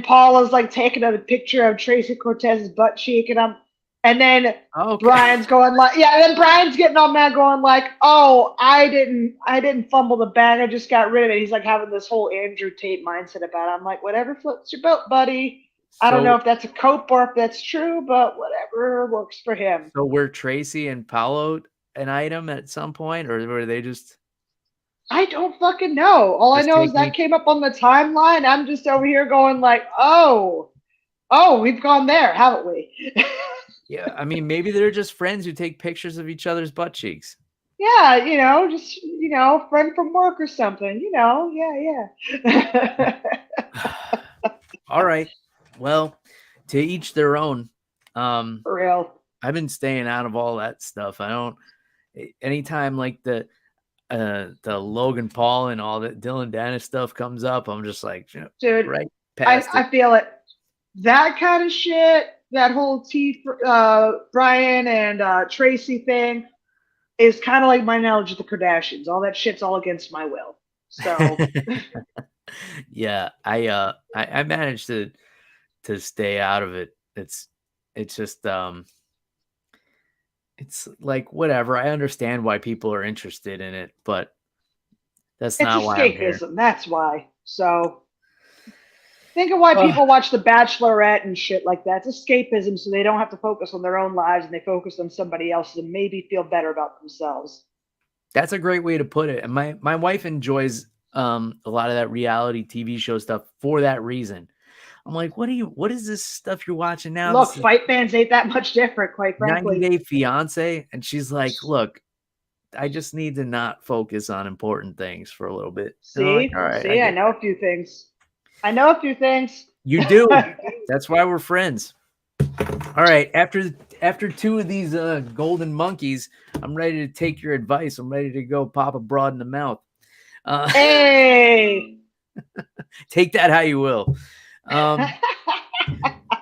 Paulo's like taking a picture of Tracy Cortez's butt cheek. And And then Okay. Brian's going like, yeah, and then Brian's getting all mad going like, oh, I didn't fumble the bag. I just got rid of it. He's like having this whole Andrew Tate mindset about it. I'm like, whatever floats your boat, buddy. I don't know if that's a cope or if that's true, but whatever works for him. So were Tracy and Paulo an item at some point, or were they just? I don't fucking know. All I know is that came up on the timeline. I'm just over here going like, oh, we've gone there, haven't we? Yeah, I mean, maybe they're just friends who take pictures of each other's butt cheeks. Yeah, just friend from work or something. Yeah. All right. Well, to each their own. For real. I've been staying out of all that stuff. I don't. Anytime like the Logan Paul and all that Dylan Dennis stuff comes up, I'm just like, dude, right past I feel it. That kind of shit, that whole Brian and Tracy thing is kind of like my knowledge of the Kardashians. All that shit's all against my will. So yeah, I managed to stay out of it. It's just it's like whatever. I understand why people are interested in it, but that's not why I'm here. Escapism. That's why. So think of why people watch The Bachelorette and shit like that. It's escapism, so they don't have to focus on their own lives and they focus on somebody else's and maybe feel better about themselves. That's a great way to put it. And my wife enjoys a lot of that reality TV show stuff for that reason. I'm like, what is this stuff you're watching now? Look, fight fans ain't that much different, quite frankly. 90 Day Fiance. And she's like, look, I just need to not focus on important things for a little bit. See, all right, I know a few things. You do. That's why we're friends. All right. After two of these golden monkeys, I'm ready to take your advice. I'm ready to go pop a broad in the mouth. Hey, take that how you will.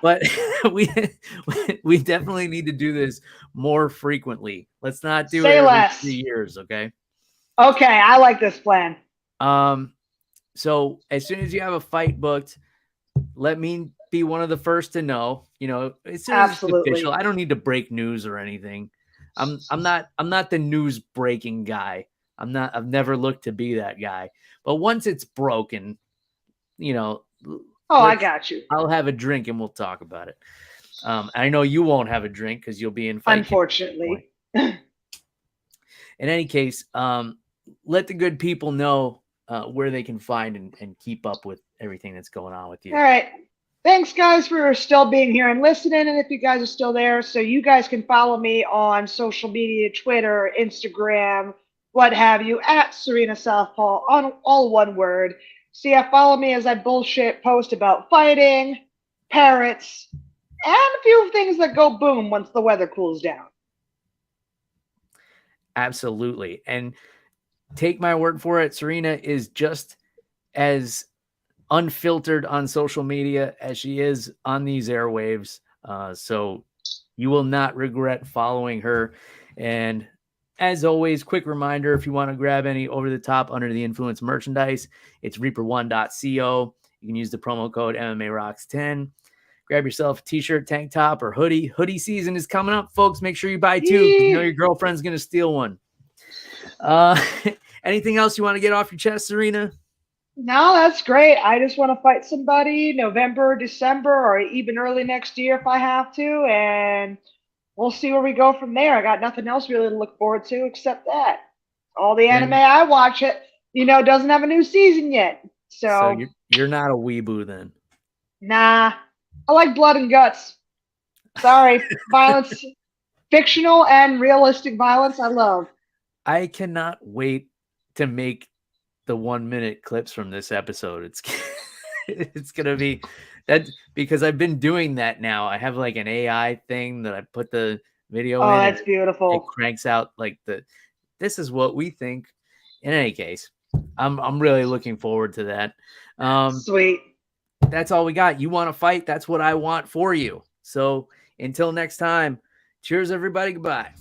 But we definitely need to do this more frequently. Let's not do it every 3 years, okay? Okay, I like this plan. So as soon as you have a fight booked, let me be one of the first to know. As soon as it's official, I don't need to break news or anything. I'm not the news breaking guy. I've never looked to be that guy. But once it's broken, I got you. I'll have a drink and we'll talk about it. I know you won't have a drink because you'll be in fight. Unfortunately. In any case, let the good people know where they can find and keep up with everything that's going on with you. All right. Thanks, guys, for still being here and listening. And if you guys are still there, so you guys can follow me on social media, Twitter, Instagram, what have you, at Serena Southpaw, on all one word. So yeah, follow me as I bullshit post about fighting, parrots, and a few things that go boom once the weather cools down. Absolutely. And take my word for it, Serena is just as unfiltered on social media as she is on these airwaves. So you will not regret following her. And as always, quick reminder, if you want to grab any over-the-top Under the Influence merchandise, it's reaper1.co. You can use the promo code MMARocks10. Grab yourself a t-shirt, tank top, or hoodie. Hoodie season is coming up, folks. Make sure you buy two. You know your girlfriend's going to steal one. Anything else you want to get off your chest, Serena? No, that's great. I just want to fight somebody November, December, or even early next year if I have to, and we'll see where we go from there. I got nothing else really to look forward to except that. All the anime I watch doesn't have a new season yet. So you're not a weeboo then? Nah. I like blood and guts. Sorry. Violence, fictional and realistic violence, I love. I cannot wait to make the 1 minute clips from this episode. It's going to be that because I've been doing that now. I have like an AI thing that I put the video in. Oh, that's beautiful. It cranks out like this is what we think. In any case, I'm really looking forward to that. Sweet. That's all we got. You want to fight? That's what I want for you. So until next time, cheers, everybody. Goodbye.